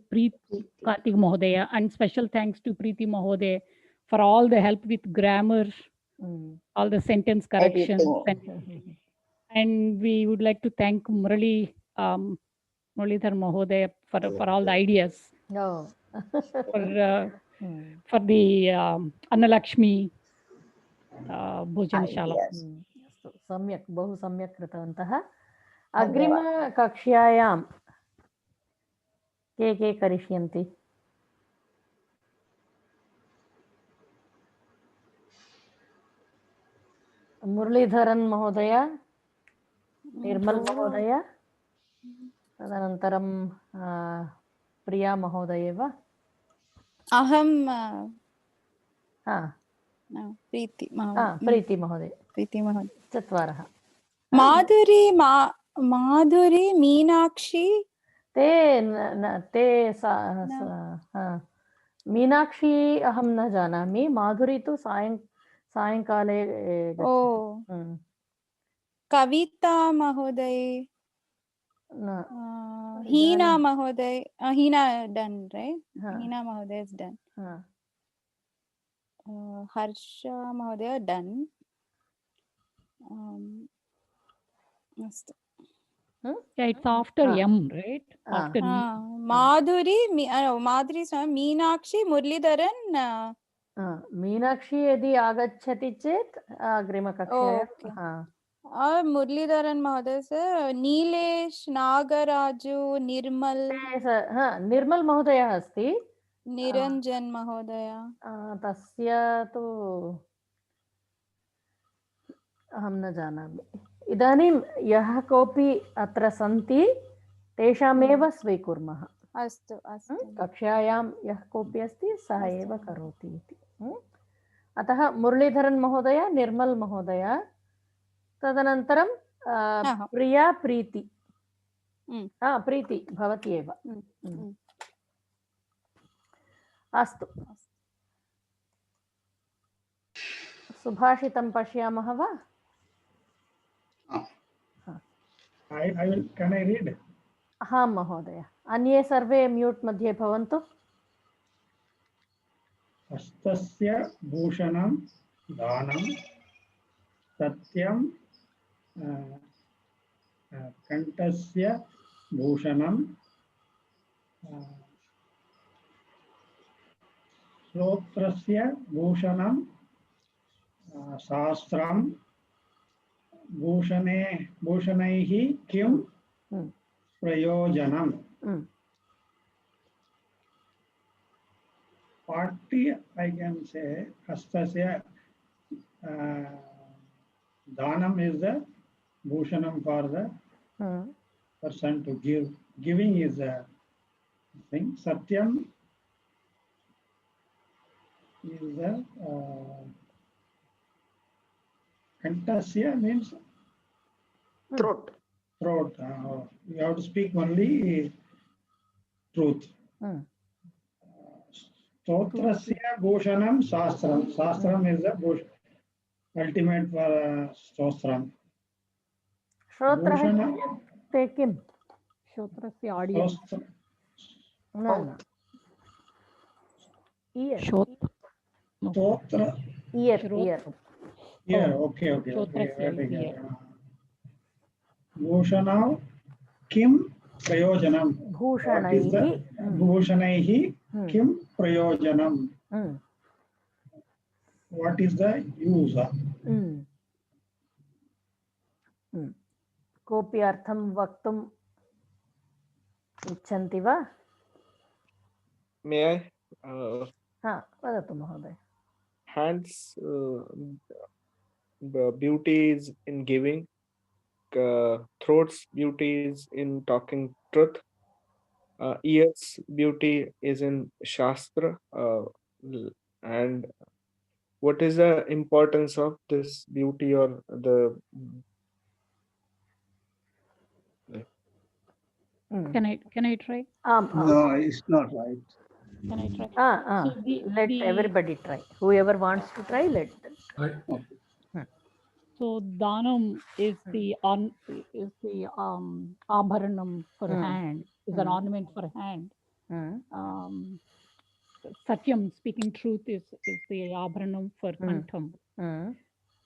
Karthik Mahodaya, and special thanks to Preeti Mahoday for all the help with grammar, all the sentence corrections. And we would like to thank Muralidhar Mahoday for all the ideas. For the Annalakshmi Bhojanashala. सम्यक्, बहु सम्यक् कृतवन्तः। अग्रिमकक्ष्यायां के करिष्यन्ति? मुरलीधरन् महोदय, निर्मल महोदय, तदनन्तरं प्रिया महोदय वा? अहं प्रीति महोदय। चत्वारः। माधुरी मीनाक्षी ते मीनाक्षी अहं न जानामि। माधुरी तु सायङ्काले। कविता महोदय, हीना महोदय, हीना डन राइट? हीना महोदय इज डन। हर्षा महोदय done. It's after M, right? After माधुरी मीनाक्षी मुरलीधरन्। मीनाक्षी यदि आगच्छति चेत् अग्रिमकक्षायां। और मुरलीधरन् महोदय से नीलेश, नागराजु, निर्मल महोदयः अस्ति। निरञ्जन महोदय, तस्य तु अहं न जानामि। इदानीं यः कोऽपि अत्र सन्ति तेषामेव स्वीकुर्मः। अस्तु अस्तु। कक्षायां यः कोऽपि अस्ति सः एव करोति इति। अतः मुरलीधरन् महोदय, निर्मल महोदय, तदनन्तरं प्रिया, प्रीति। प्रीति भवती एव। अस्तु, सुभाषितं पश्यामः वा? Can I read? हाँ महोदय, अन्ये सर्वे म्यूट् मध्ये भवन्तु। हस्तस्य भूषणं दानं, सत्यं कण्ठस्य भूषणं, श्रोत्रस्य भूषणं शास्त्रं, भूषणैः किं प्रयोजनम्? Partly I can say hastasya dhanam is the bhushanam for the person to give. Giving is a thing. Satyam is the kantasya means throat. Throat. You have to speak only truth. Stotrasya bhushanam shastram. Shastram is the ultimate for stotram. श्रोत्रः इत्युक्ते किं? श्रोत्रस्य आडियन्स्? न Ear. Okay. Bhushanam kim prayojanam. Bhushanaihi kim prayojanam. What is the use? कोऽपि अर्थं वक्तुम् इच्छन्ति वा? May I? वदतु महोदय। Hands, the beauty is in giving. Throat's beauty is in talking truth. Ears beauty is in Shastra. And what is the importance of this beauty or the? Can I try? No, it's not right. Can I try? Let everybody try. Whoever wants to try, let them. So danam is the abharanam for hand, is an ornament for hand. Satyam, speaking truth, is the abharanam for kantham.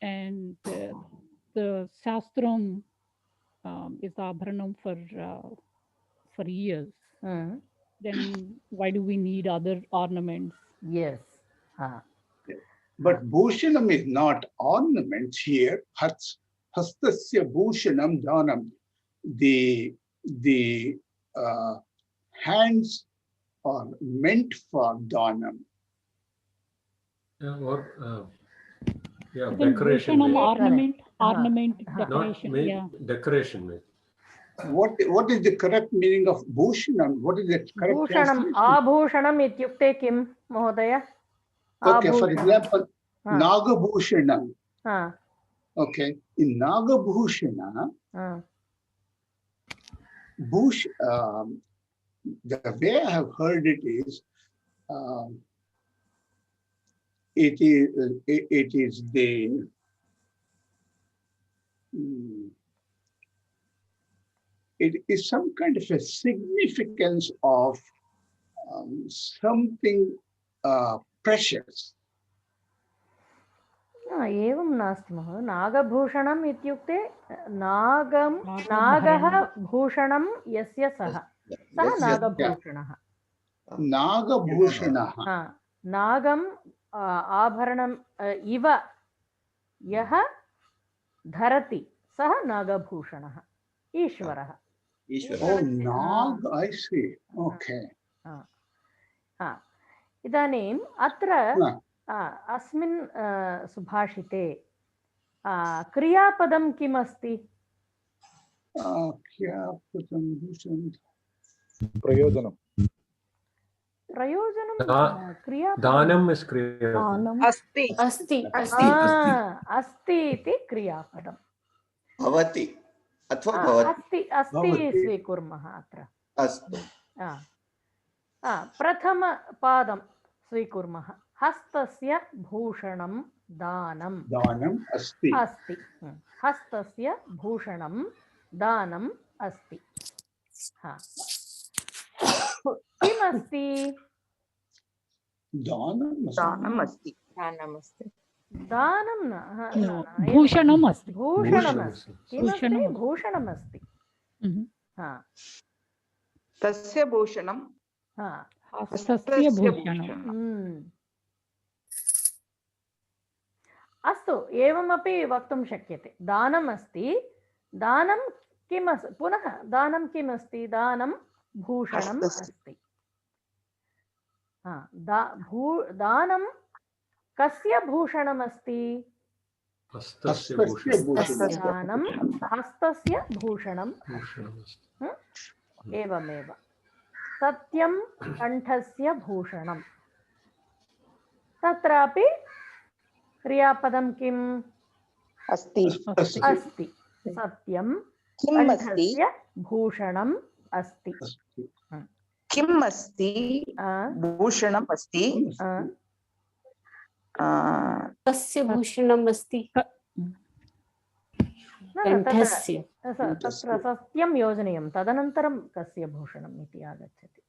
And the shastram is the abharanam for ears. Then why do we need other ornaments? Yes. But bhushanam is not ornaments here. Hastasya bhushanam dhanam. The hands are meant for dhanam. Decoration. Ornament, decoration. Decoration. What is the correct meaning of bhushanam? What is the correct Bhushanam, abhushanam ityukte kim, Mahodaya? Okay, for example, Nagabhushanam. Okay, in Nagabhushana, the way I have heard it is, it is the it is some kind of a significance of something precious. एवं नास्ति महोदय। नागभूषणम् इत्युक्ते नागः भूषणं यस्य सः नागभूषणः। नागभूषणः नागम् आभरणम् इव यः धरति सः नागभूषणः, ईश्वरः। Oh, Nag, I see. Okay. इदानीम् अत्र अस्मिन् सुभाषिते क्रियापदं किम् अस्ति? प्रयोजनं। प्रयोजनं क्रिया दानम् is kriya. अस्ति अस्ति अस्ति इति क्रियापदम् भवति अथवा भवति अस्ति स्वीकुर्मः अत्र अस्तु प्रथमपादं स्वीकुर्मः हस्तस्य भूषणं दानं दानम् अस्ति अस्ति हस्तस्य भूषणं दानम् अस्ति किमस्ति दानम् अस्ति दानं न भूषणम् अस्ति भूषणमस्ति किमस्ति भूषणमस्ति तस्य भूषणं हस्तस्य भूषणम् अस्तु एवमपि वक्तुं शक्यते दानम् अस्ति दानं किम् अस्ति पुनः दानं किम् अस्ति दानं भूषणम् अस्ति दानं कस्य भूषणम् अस्ति दानं हस्तस्य भूषणम् एवमेव सत्यं कण्ठस्य भूषणं तत्रापि क्रियापदं किम् अस्ति अस्ति सत्यं कण्ठस्य भूषणम् अस्ति किम् अस्ति भूषणम् अस्ति कस्य भूषणम् अस्ति कण्ठस्य तत्र सत्यं योजनीयं तदनन्तरं कस्य भूषणम् इति आगच्छति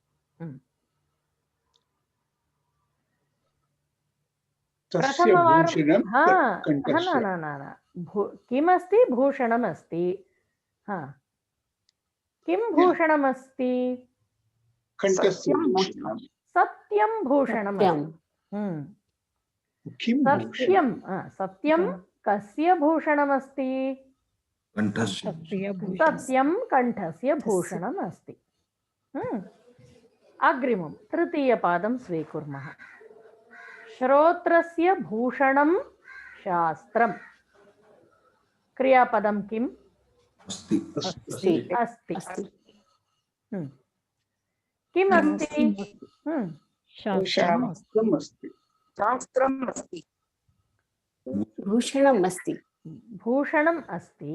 प्रथमवारं किमस्ति भूषणमस्ति किं भूषणमस्ति सत्यं भूषणम् सत्यं कस्य भूषणमस्ति सत्यं कण्ठस्य भूषणम् अस्ति अग्रिमं तृतीयपादं स्वीकुर्मः श्रोत्रस्य भूषणं शास्त्रम् क्रियापदं किम् अस्ति किम् अस्ति शास्त्रम् अस्ति भूषणम् अस्ति भूषणम् अस्ति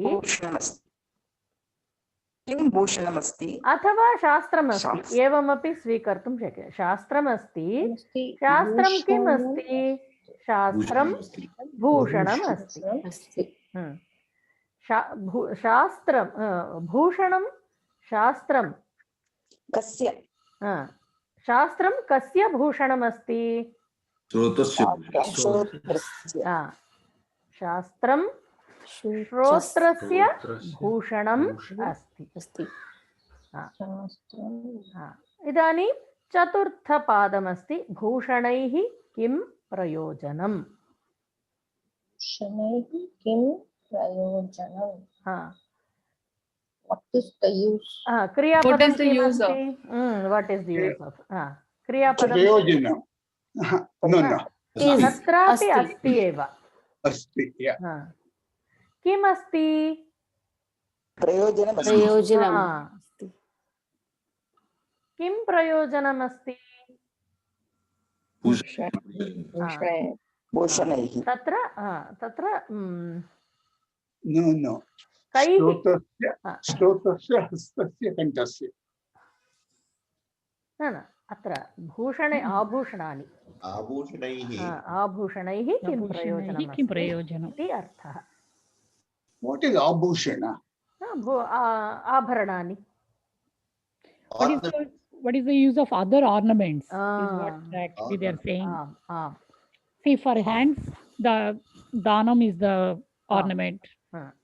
किं भूषणमस्ति अथवा शास्त्रमस्ति एवमपि स्वीकर्तुं शक्यते शास्त्रमस्ति शास्त्रं किम् अस्ति शास्त्रं भूषणम् अस्ति शास्त्रं भूषणं शास्त्रं कस्य शास्त्रं कस्य भूषणमस्ति शास्त्रं श्रोत्रस्य भूषणम् अस्ति इदानीं चतुर्थपादमस्ति भूषणैः किं प्रयोजनम् क्रियापदं किमस्ति what is the use of क्रियापदं प्रयोजनं तत्रापि अस्ति एव अस्ति किमस्ति प्रयोजनम् किं प्रयोजनमस्ति तत्र श्रोत्रस्य हस्तस्य कण्ठस्य न अत्र भूषणे आभूषणानि आभूषणैः किं प्रयोजनम् इति अर्थः What is abhushana? आभरणानि what is the use of other ornaments is what actually they are saying. See, for hands the danam is the ornament,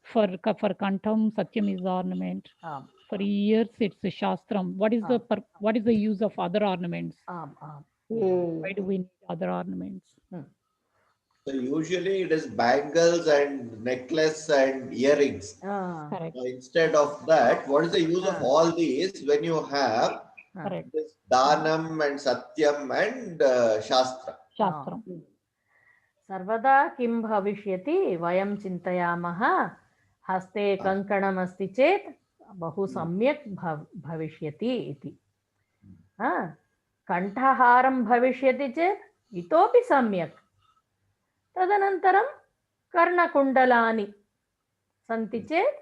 for kantham satyam is the ornament, for ears it's the shastram. What is the use of other ornaments? Why do we need other ornaments? So usually it is bangles and necklace and earrings. Instead of that, what is the use of all these when you have this danam and satyam and shastra? सर्वदा किं भविष्यति वयं चिन्तयामः हस्ते कङ्कणम् अस्ति चेत् बहु सम्यक् भविष्यति इति कण्ठहारं भविष्यति चेत् इतोपि सम्यक्। तदनन्तरं कर्णकुण्डलानि सन्ति चेत्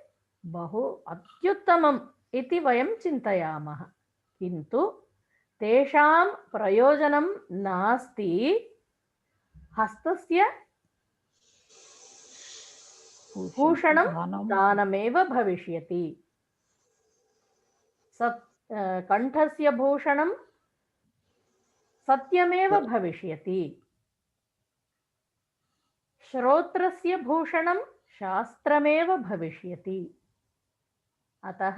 बहु अत्युत्तमम् इति वयं चिन्तयामः। किन्तु तेषां प्रयोजनं नास्ति। हस्तस्य भूषणं दानमेव भविष्यति। कण्ठस्य भूषणं सत्यमेव भविष्यति। श्रोत्रस्य भूषणं शास्त्रमेव भविष्यति। अतः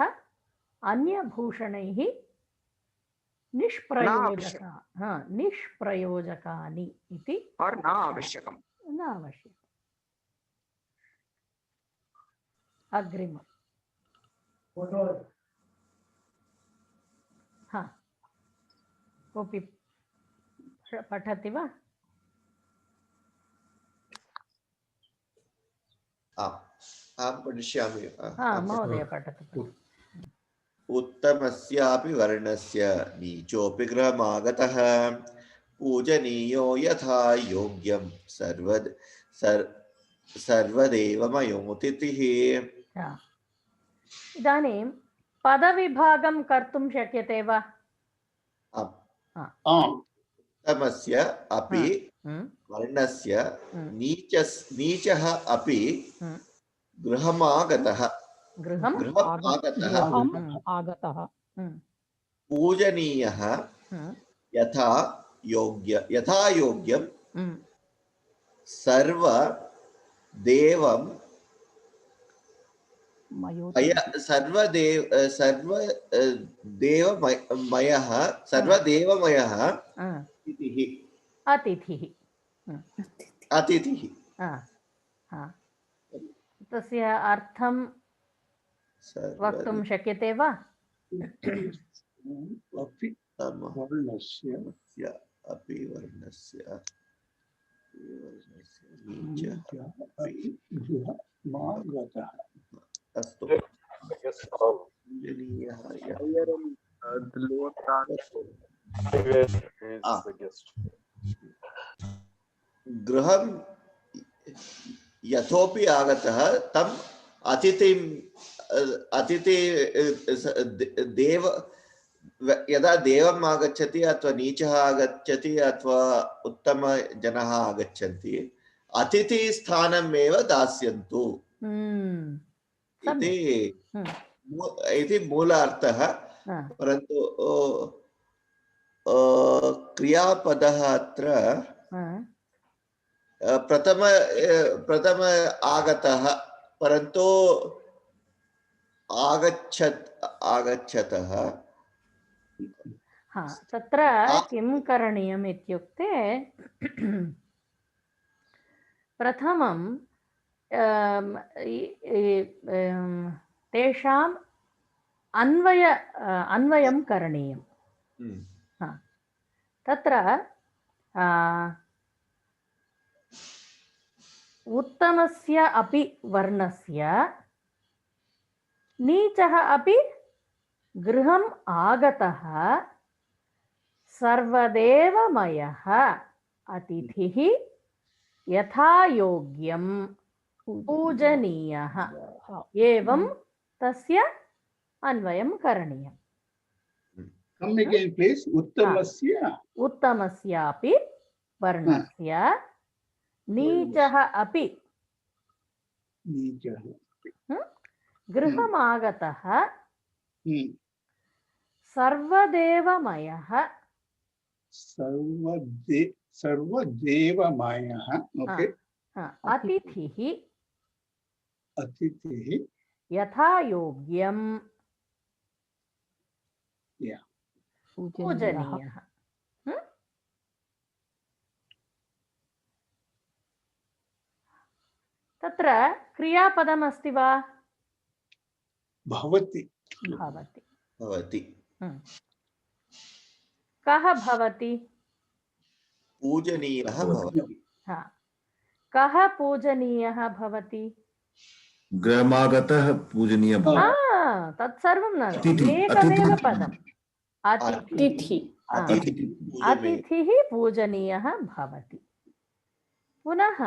अन्यभूषणैः निष्प्रयोजकानि इति न आवश्यकम्। न आवश्यकम्। अग्रिमम्। कोऽपि पठति वा? अहं पठिष्यामि। महोदय पठतु। उत्तमस्यापि वर्णस्य नीचोऽपि गृहमागतः पूजनीयो यथा योग्यं सर्वदेवमयोतिथिः। इदानीं पदविभागं कर्तुं शक्यते वा? उत्तमस्य अपि वर्णस्य नीचः अपि गृहमागतः पूजनीयः यथा योग्यं सर्वदेवमयः अतिथिः। तस्य अर्थं वक्तुं शक्यते वा? अस्तु। गृहं यतोपि आगतः तम् अतिथि देव यदा देवम् आगच्छति अथवा नीचः आगच्छति अथवा उत्तमजनः आगच्छन्ति अतिथिस्थानमेव दास्यन्तु इति मूलार्थः। परन्तु क्रियापदः अत्र प्रथम आगतः परन्तु आगच्छतः। तत्र किं करणीयम् इत्युक्ते प्रथमं तेषाम् अन्वयं करणीयं। तत्र उत्तमस्य अपि वर्णस्य नीचः अपि गृहम् आगतः सर्वदेवमयः अतिथिः यथा योग्यं पूजनीयः एवं तस्य अन्वयं करणीयम्। उत्तमस्यापि वर्णस्य नीचः अपि गृहमागतः सर्वदेवमयः अतिथिः यथा योग्यं पूजनीयः। तत्र क्रियापदमस्ति वा? भवति। कः भवति? पूजनीयः भवति। कः पूजनीयः भवति? गृहमागतः पूजनीयः भवति। तत्सर्वं न, एकमेव पदम् अतिथि। अतिथिः पूजनीयः भवति। पुनः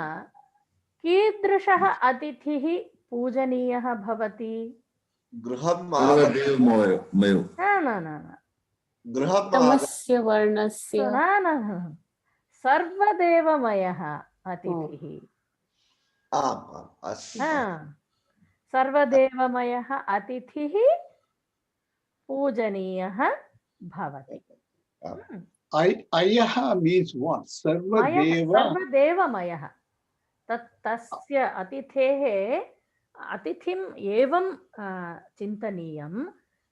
कीदृशः अतिथिः पूजनीयः भवति? उत्तमस्य वर्णस्य सर्वदेवमयः अतिथिः। सर्वदेवमयः अतिथिः पूजनीयः भवति. अयः means what? सर्वदेवमयः. तस्य अतिथेः अतिथिम् एवं चिन्तनीयम्.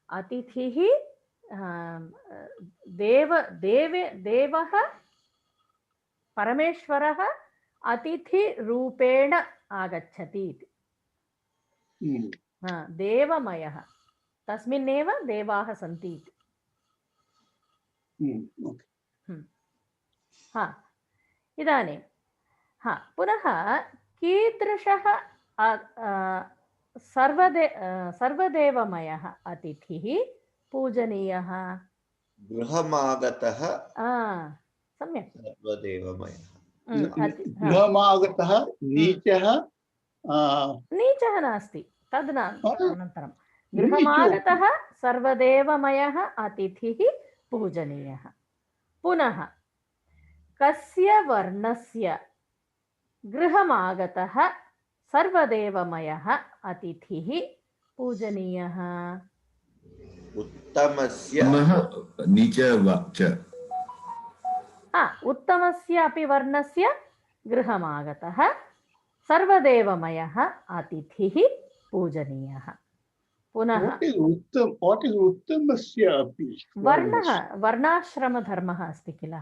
अतिथिः देवः परमेश्वरः अतिथिरूपेण आगच्छति इति. देवमयः तस्मिन्नेव देवाः सन्ति इति. इदानीं पुनः कीदृशः सर्वदेवमयः अतिथिः पूजनीयः? गृहमागतः सम्यक् सर्वदेवमयः. गृहमागतः नीचः नास्ति. तदनन्तरं गृहमागतः सर्वदेवमयः अतिथिः पूजनीयः. पुनः कस्य वर्णस्य गृहमागतः सर्वदेवमयः अतिथिः पूजनीयः? उत्तमस्य उत्तमस्य अपि वर्णस्य गृहमागतः सर्वदेवमयः अतिथिः पूजनीयः. पुनः वर्णः वर्णाश्रमधर्मः अस्ति किल.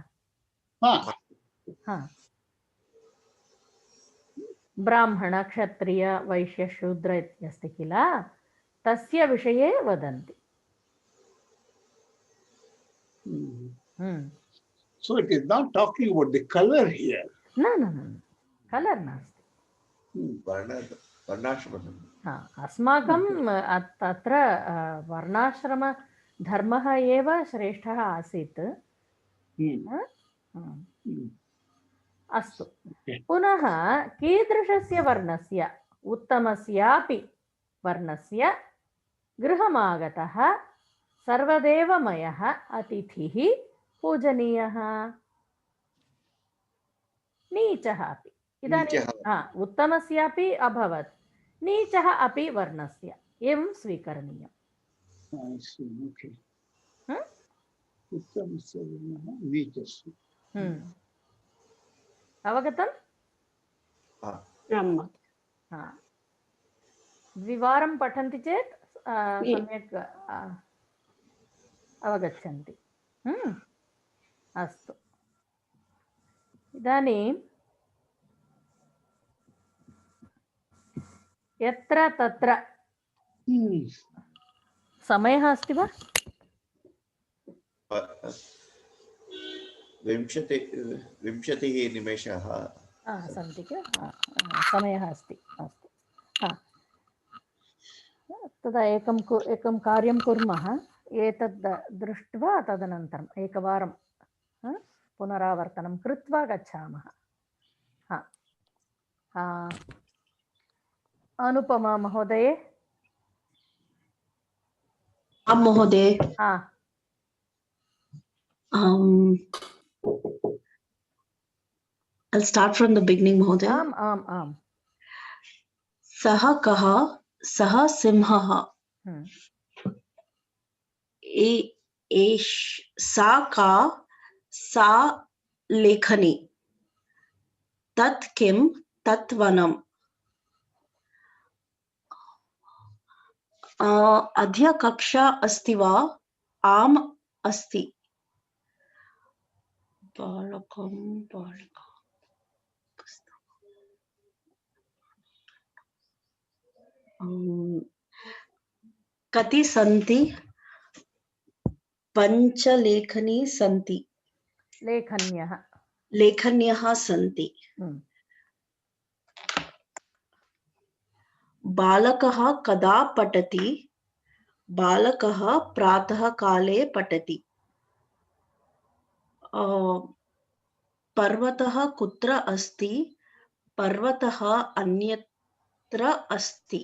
ब्राह्मण क्षत्रिय वैश्य शूद्र इत्यस्ति किल. तस्य विषये वदन्ति. So it is not talking about the color here. No. Color नास्ति. अस्माकं तत्र वर्णाश्रमधर्मः एव श्रेष्ठः आसीत्. अस्तु. पुनः कीदृशस्य वर्णस्य उत्तमस्यापि वर्णस्य गृहमागतः सर्वदेवमयः अतिथिः पूजनीयः? नीचः अपि. इदानीं उत्तमस्यापि अभवत्, नीचः अपि वर्णस्य एवं स्वीकरणीयम्. अवगतम्? द्विवारं पठन्ति चेत् सम्यक् अवगच्छन्ति. अस्तु. इदानीं यत्र तत्र समयः अस्ति वा? 20 निमेषाः सन्ति किल. समयः अस्ति. अस्तु. तदा एकं कार्यं कुर्मः. एतद् दृष्ट्वा तदनन्तरम् एकवारं पुनरावर्तनं कृत्वा गच्छामः. अनुपमा महोदये. आं महोदय. I'll start from the beginning, महोदय. आम्. सः कः? सः सिंहः. सा का? सा लेखनी. तत् किं? तत् वनम्. अद्य कक्षा अस्ति वा? आम् अस्ति. कति सन्ति? 5 लेखनी सन्ति. लेखन्यः सन्ति. बालकः कदा पठति? बालकः प्रातःकाले पठति. पर्वतः कुत्र अस्ति? पर्वतः अन्यत्र अस्ति.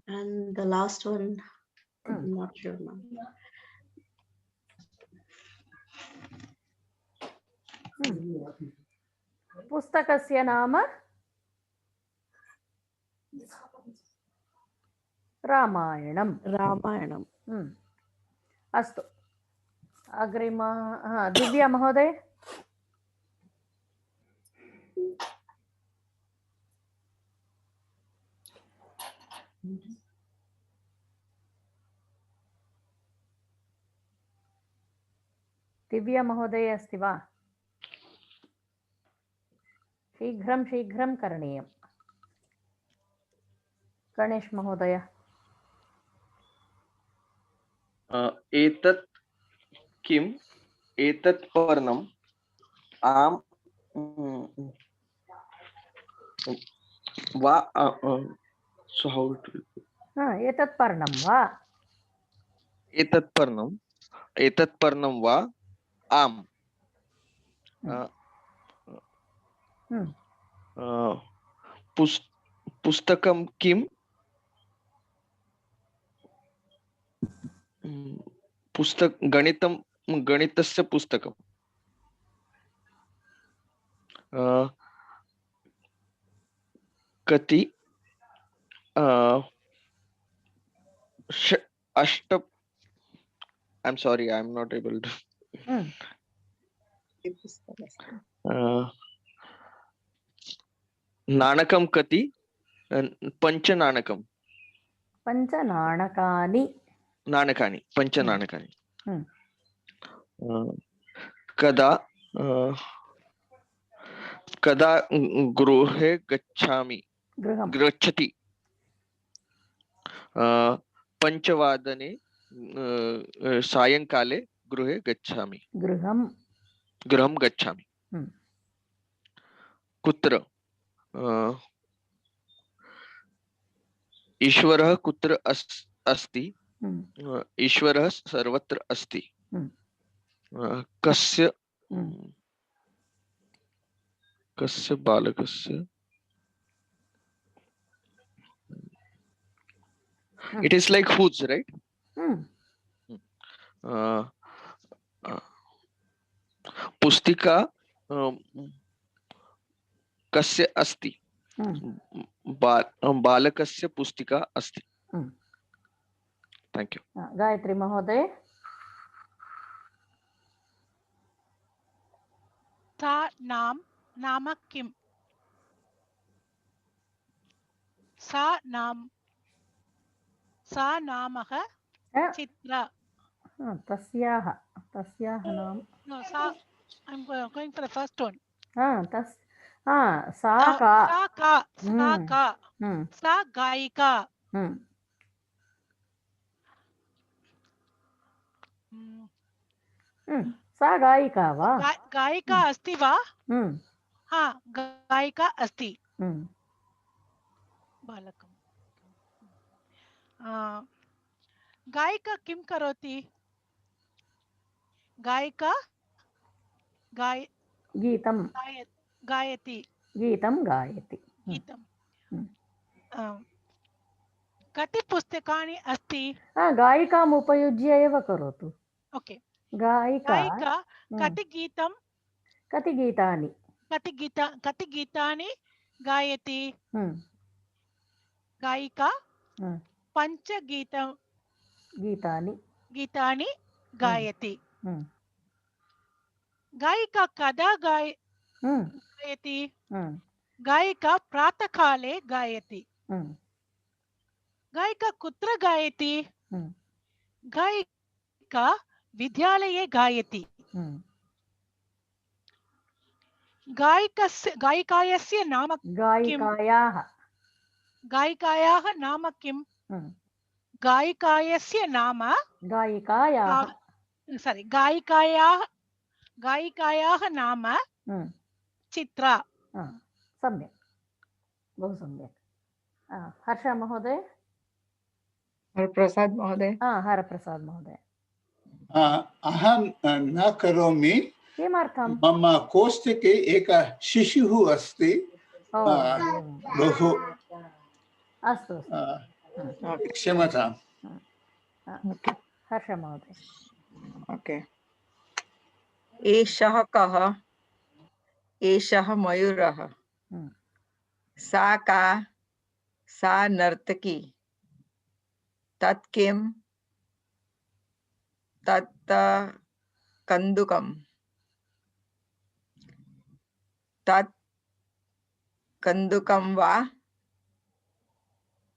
And the last one, I'm not sure now. पुस्तकस्य नाम रामायणं. रामायणं. अस्तु, अग्रिम दिव्या महोदय. दिव्या महोदय अस्ति वा? शीघ्रं शीघ्रं करणीयम्. गणेश महोदय. एतत् किम्? एतत् पर्णम् आम् वा? So how it will be? एतत् पर्णं वा? एतत् पर्णं वा? आम्. पुस्तकं किम्? गणितस्य पुस्तकं. कति? अष्ट. I'm sorry, I'm not able to. नाणकं कति? पञ्चनाणकं. पञ्चनाणकानि. नाणकानि, पञ्चनाणकानि. कदा? कदा गृहे गच्छामि? गच्छति. पञ्चवादने सायंकाले गृहे गच्छामि. गृहं गच्छामि. कुत्र? ईश्वरः कुत्र अस्ति? ईश्वरः सर्वत्र अस्ति. कस्य बालकस्य? It is like whose, right? पुस्तिका कस्य अस्ति? बालकस्य पुस्तिका अस्ति. Thank you. गायत्री महोदय. सा नाम किम्? सा नामः चित्रा. तस्याः नाम. No, sa. I'm going for the first one. सा का. सा गायिका. सा गायिका वा? गायिका अस्ति वा? हाँ, गायिका अस्ति. बालकं. गायिका किं करोति? गायिका गीतं गायति. गीतं गायति. कति पुस्तकानि अस्ति? गायिकाम् उपयुज्य एव करोतु. ओके. गायिका कति गीतानि गायति? गायिका गीतानि गायति. गायिका कदा गायति? गायिका प्रातःकाले गायति. गायिका कुत्र गायति? गायिका विद्यालये गायति. गायिकायाः नाम गायिकायाः नाम किम्? गायिकायाः नाम गायिकायाः नाम चित्रा. सम्यक्, बहु सम्यक्. हर्ष महोदय. हरप्रसाद महोदय. हरप्रसाद महोदय. अहं न करोमि. किमर्थं? मम कोष्ठके एकः शिशुः अस्ति. बहु अस्तु क्षम्यताम्. हर्ष महोदय. ओके. एषः कः? एषः मयूरः. सा का? सा नर्तकी. तत् किं? तत् कन्दुकम्. तत् कन्दुकं वा?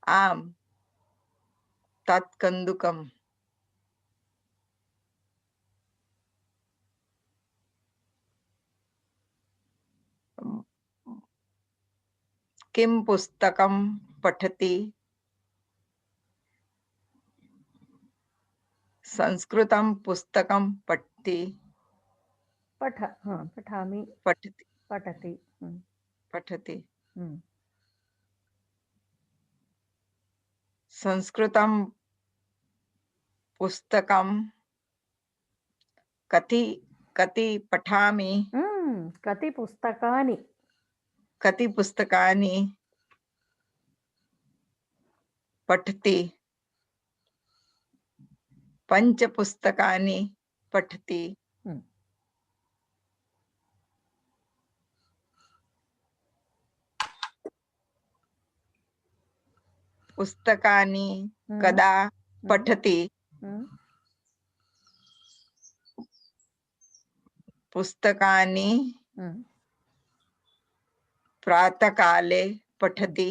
आम्, तत् कन्दुकम्. किं पुस्तकं पठति? संस्कृतं पुस्तकं पठति. पठामि. पठति. पठति. पठति. संस्कृतं पुस्तकं कति पठामि. कति पुस्तकानि. कति पुस्तकानि पठति. 5 पुस्तकानि पठति. पुस्तकानि कदा पठति. पुस्तकानि प्रातःकाले पठति.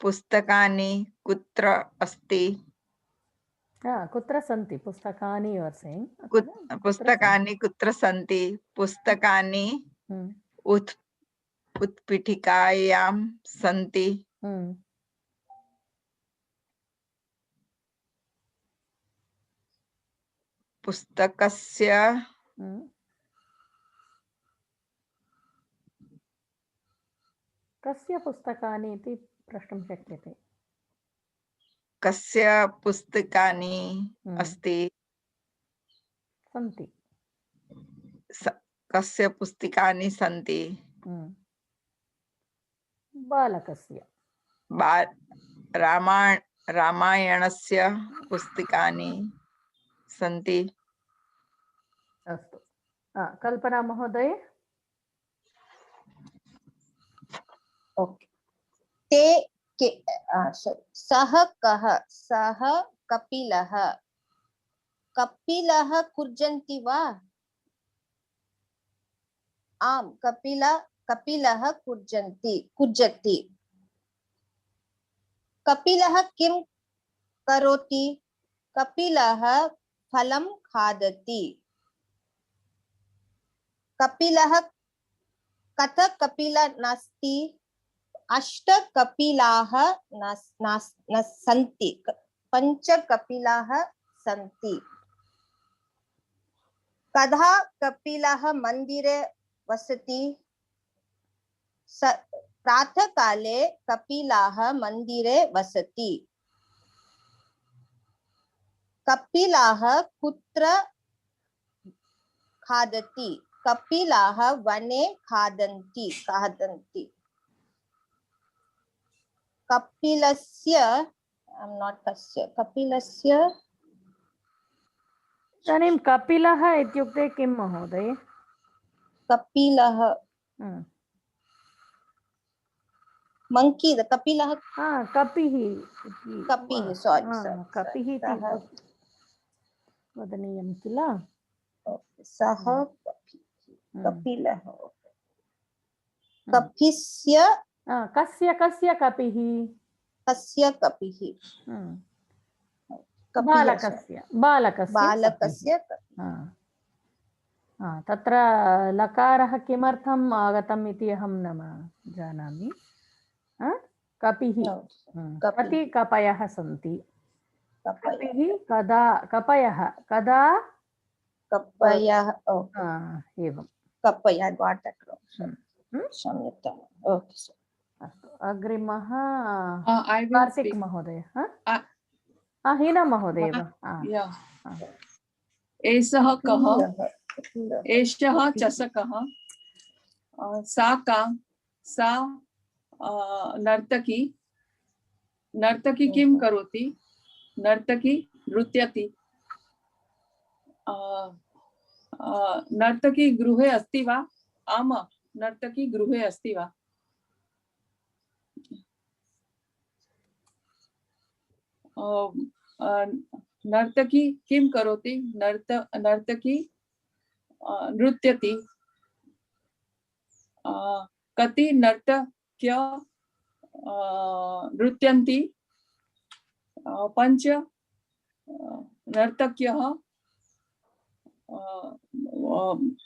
पुस्तकानि कुत्र अस्ति. कुत्र सन्ति पुस्तकानि. यू आर सेइंग पुस्तकानि कुत्र सन्ति. पुस्तकानि उत्पीठिकायां सन्ति. पुस्तकस्य कस्य पुस्तकानि इति प्रष्टुं शक्यते. कस्य पुस्तकानि अस्ति. सन्ति. कस्य पुस्तकानि सन्ति. बालकस्य. रामायणस्य पुस्तकानि सन्ति. अस्तु. कल्पना महोदय. ओके. सः कः? सः कपिलः. कपिलः कूर्जन्ति वा? आम्, कपिलः कूर्जति. कपिलः किं करोति? कपिलः फलं खादति. कपिलः कथ कपिलः नास्ति? 8 कपिलाः न सन्ति. 5 कपिलाः सन्ति. कदा कपिलः मन्दिरे वसति? प्रातःकाले कपिलाः मन्दिरे वसति. कपिलाः कुत्र खादति? कपिलाः वने खादन्ति. कपिलस्य इदानीं कपिलः इत्युक्ते किं महोदय? कपिलः मंकी. कपिलः कपिः. सॉरी. कपिः इति वदनीयं किल. सः कपिलः. कपिस्य कस्य कपिः? कस्य कपिः? बालकस्य. तत्र लकारः किमर्थम् आगतम् इति अहं न जानामि. कपिः. कति कपयः सन्ति? कपिः कदा? कपयः कदा? कपयः. एवं. कपयः. Samyukta. Okay, sir. अस्तु अग्रिमः I will कार्तिक speak. महोदय हीना महोदय Yeah. एषः कः एषः चषकः सा का सा नर्तकी नर्तकी किं करोति नर्तकी नृत्यति नर्तकी गृहे अस्ति वा आम नर्तकी गृहे अस्ति वा नर्तकी किं करोति नर्तकी नृत्यति कति नर्तक्य नृत्यन्ति पञ्च नर्तक्यः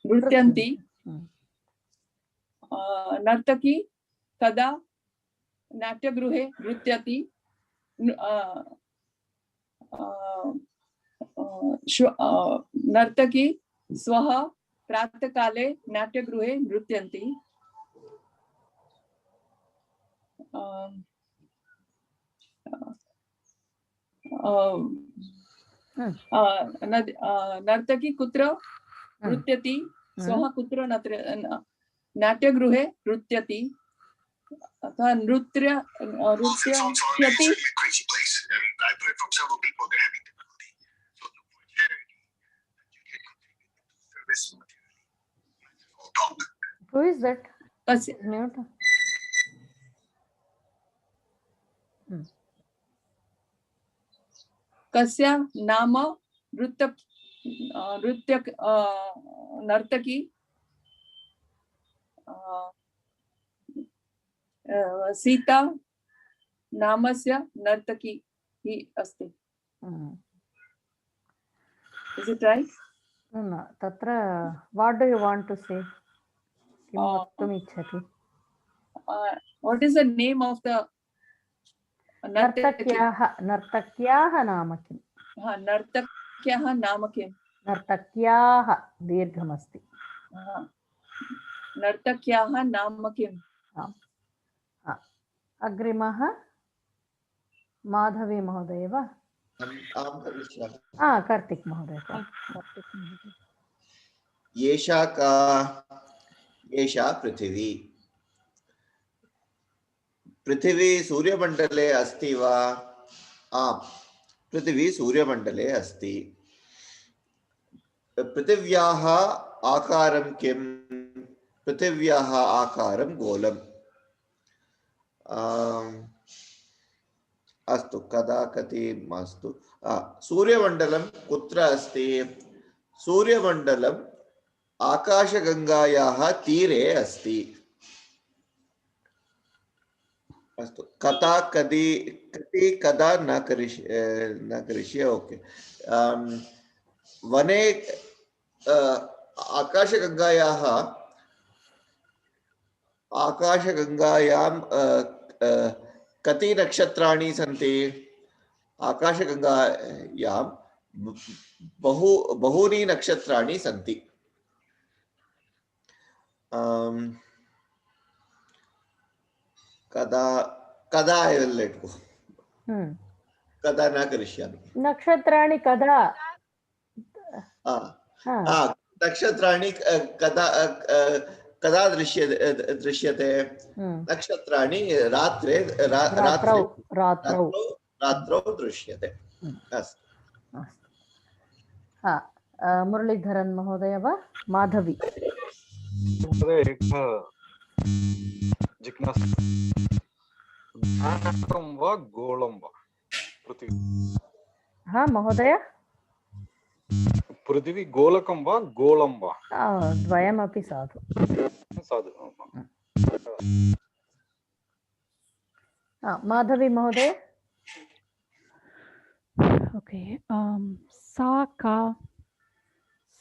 नृत्यन्ति नर्तकी कदा नाट्यगृहे नृत्यति नर्तकी स्वः प्रातःकाले नाट्यगृहे नृत्यन्ति नर्तकी कुत्र नृत्यति स्वः कुत्र नाट्यगृहे नृत्यति अतः नृत्यति Who is that? Mute. कस्य नाम नर्तकी सीता नामस्य नर्तकी ही अस्ति Is it right? No, तत्र what do you want to say? किं वक्तुम् इच्छति? What is the name of the नर्तक्याः नाम किम्? नर्तक्याः नाम किम्? नर्तक्याः दीर्घमस्ति नर्तक्याः नाम किम्? अग्रिमः माधवी महोदय वा? कार्तिक महोदय एषा का एषा पृथिवी पृथिवी सूर्यमण्डले अस्ति वा आम् पृथिवी सूर्यमण्डले अस्ति पृथिव्याः आकारं किं पृथिव्याः आकारं गोलम् अस्तु कदा कति मास्तु सूर्यमण्डलं कुत्र अस्ति सूर्यमण्डलम् आकाशगंगायाः तीरे अस्ति अस्तु कथा कदी कति कदा न करिष्ये ओके वने आकाशगंगायां कति नक्षत्राणि सन्ति आकाशगंगायां बहूनि नक्षत्राणि सन्ति कदा कदा I will let go कदा न करिष्यामि नक्षत्राणि कदा नक्षत्राणि कदा कदा दृश्यते नक्षत्राणि रात्रौ दृश्यते अस्तु मुरलीधरन् महोदय वा माधवी जिज्ञासा वा गोलं वा पृथ्वी महोदय पृथ्वी गोलकं वा गोलं वा द्वयमपि साधु माधवी महोदय ओके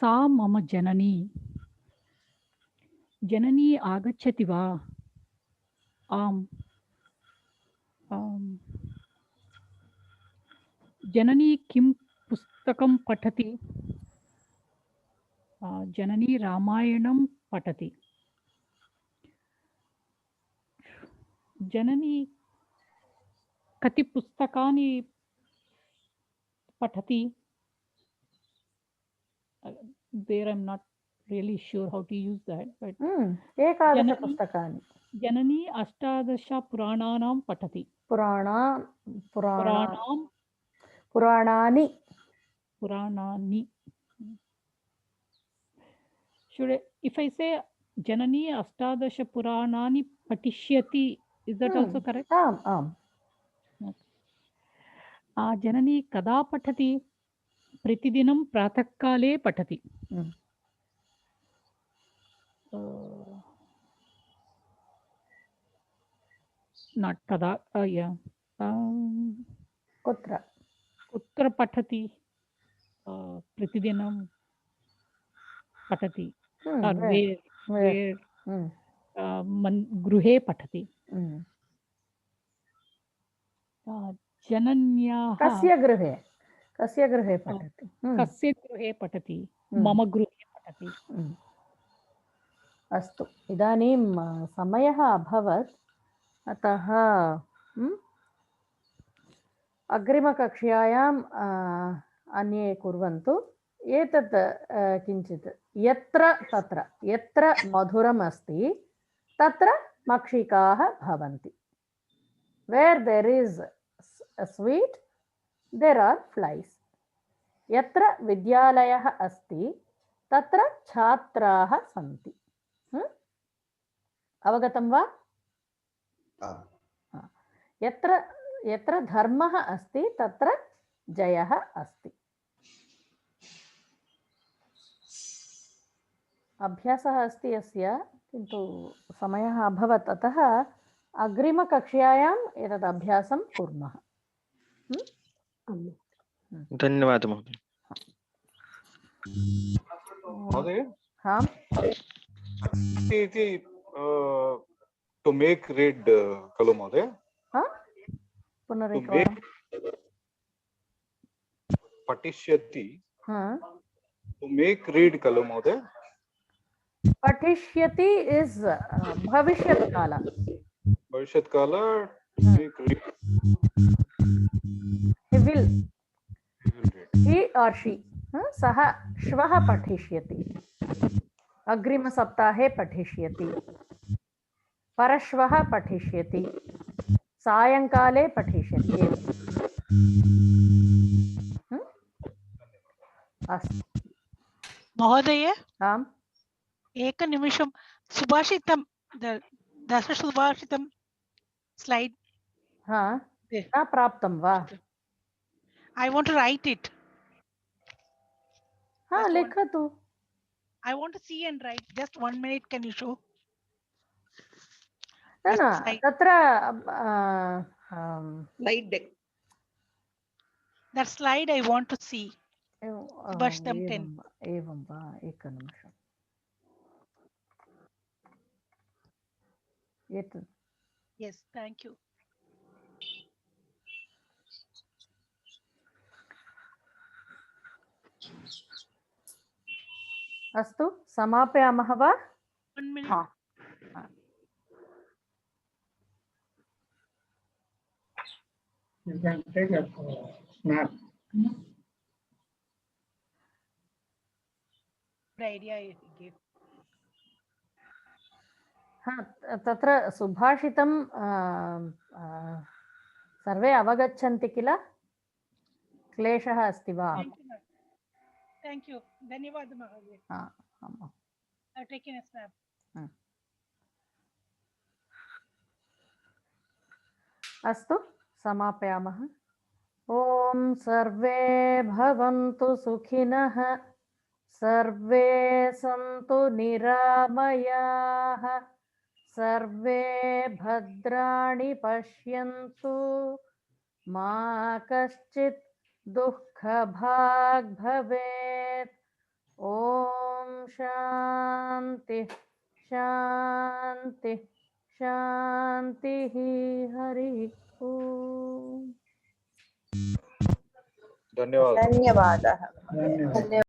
सा मम जननी जननी आगच्छति वा आम् जननी किं पुस्तकं पठति जननी रामायणं पठति जननी कति पुस्तकानि पठति? There I'm not really sure how to use that, but एकादश पुस्तकानि. जननी अष्टादश पुराणानां पठति. पुराणानि. If I say Janani Ashtadasha Puranani Patishyati, is that also correct? Janani Kada Patati? Pritidinam Pratakale Patati. Not Kada, yeah. Kutra Patati. Pritidinam Patati. Where Gruhe Patati. Jananya Kasya Gruhe Patati. Kasya Gruhe Patati. Mama Gruhe Patati. अस्तु, इदानीं समयः अभवत्, अतः अग्रिमकक्ष्यायाम् अन्ये कुर्वन्तु. एतत् किञ्चित् यत्र मधुरम् अस्ति तत्र मक्षिकाः भवन्ति. Where there is a sweet, there are flies. यत्र विद्यालयः अस्ति तत्र छात्राः सन्ति. अवगतं वा? यत्र धर्मः अस्ति तत्र जयः अस्ति. अभ्यासः अस्ति अस्य, किन्तु समयः अभवत्, अतः अग्रिमकक्ष्यायाम् एतत् अभ्यासं कुर्मः. धन्यवादः महोदय. To make read kalu mहोदय. पुनरेकवारं. Patishyati. To make read kalu mहोदय. Patishyati is bhavishyat kala. Bhavishyat kala. Make read. He will. He or she. सः श्वः पठिष्यति. अग्रिमसप्ताहे पठिष्यति. परश्वः पठिष्यति. सायंकाले पठिष्यति. अस्तु महोदय, आम्, एकनिमिषं. सुभाषितं, दशसुभाषितं स्लैड् न प्राप्तं वा? I want to write it. लिखतु. I want to see and write. Just 1 minute, can you show? तत्र slide deck. That slide I want to see. Subhashitam 10. एवं वा, एकनिमिषम्. एतत्. Yes, thank you. अस्तु, समापयामः वा? 1 minute. You can take a snap. The idea I gave. तत्र सुभाषितं सर्वे अवगच्छन्ति किल? क्लेशः अस्ति वा? Thank you. धन्यवादः महोदय. I've taken a snap. अस्तु, समापयामः. ॐ सर्वे भवन्तु सुखिनः, सर्वे सन्तु निरामयाः, सर्वे भद्राणि पश्यन्तु, मा कश्चित् दुःखभाग् भवेत्. ॐ शान्ति शान्ति शान्तिः. हरि ओम्. धन्यवादः. धन्यवादः.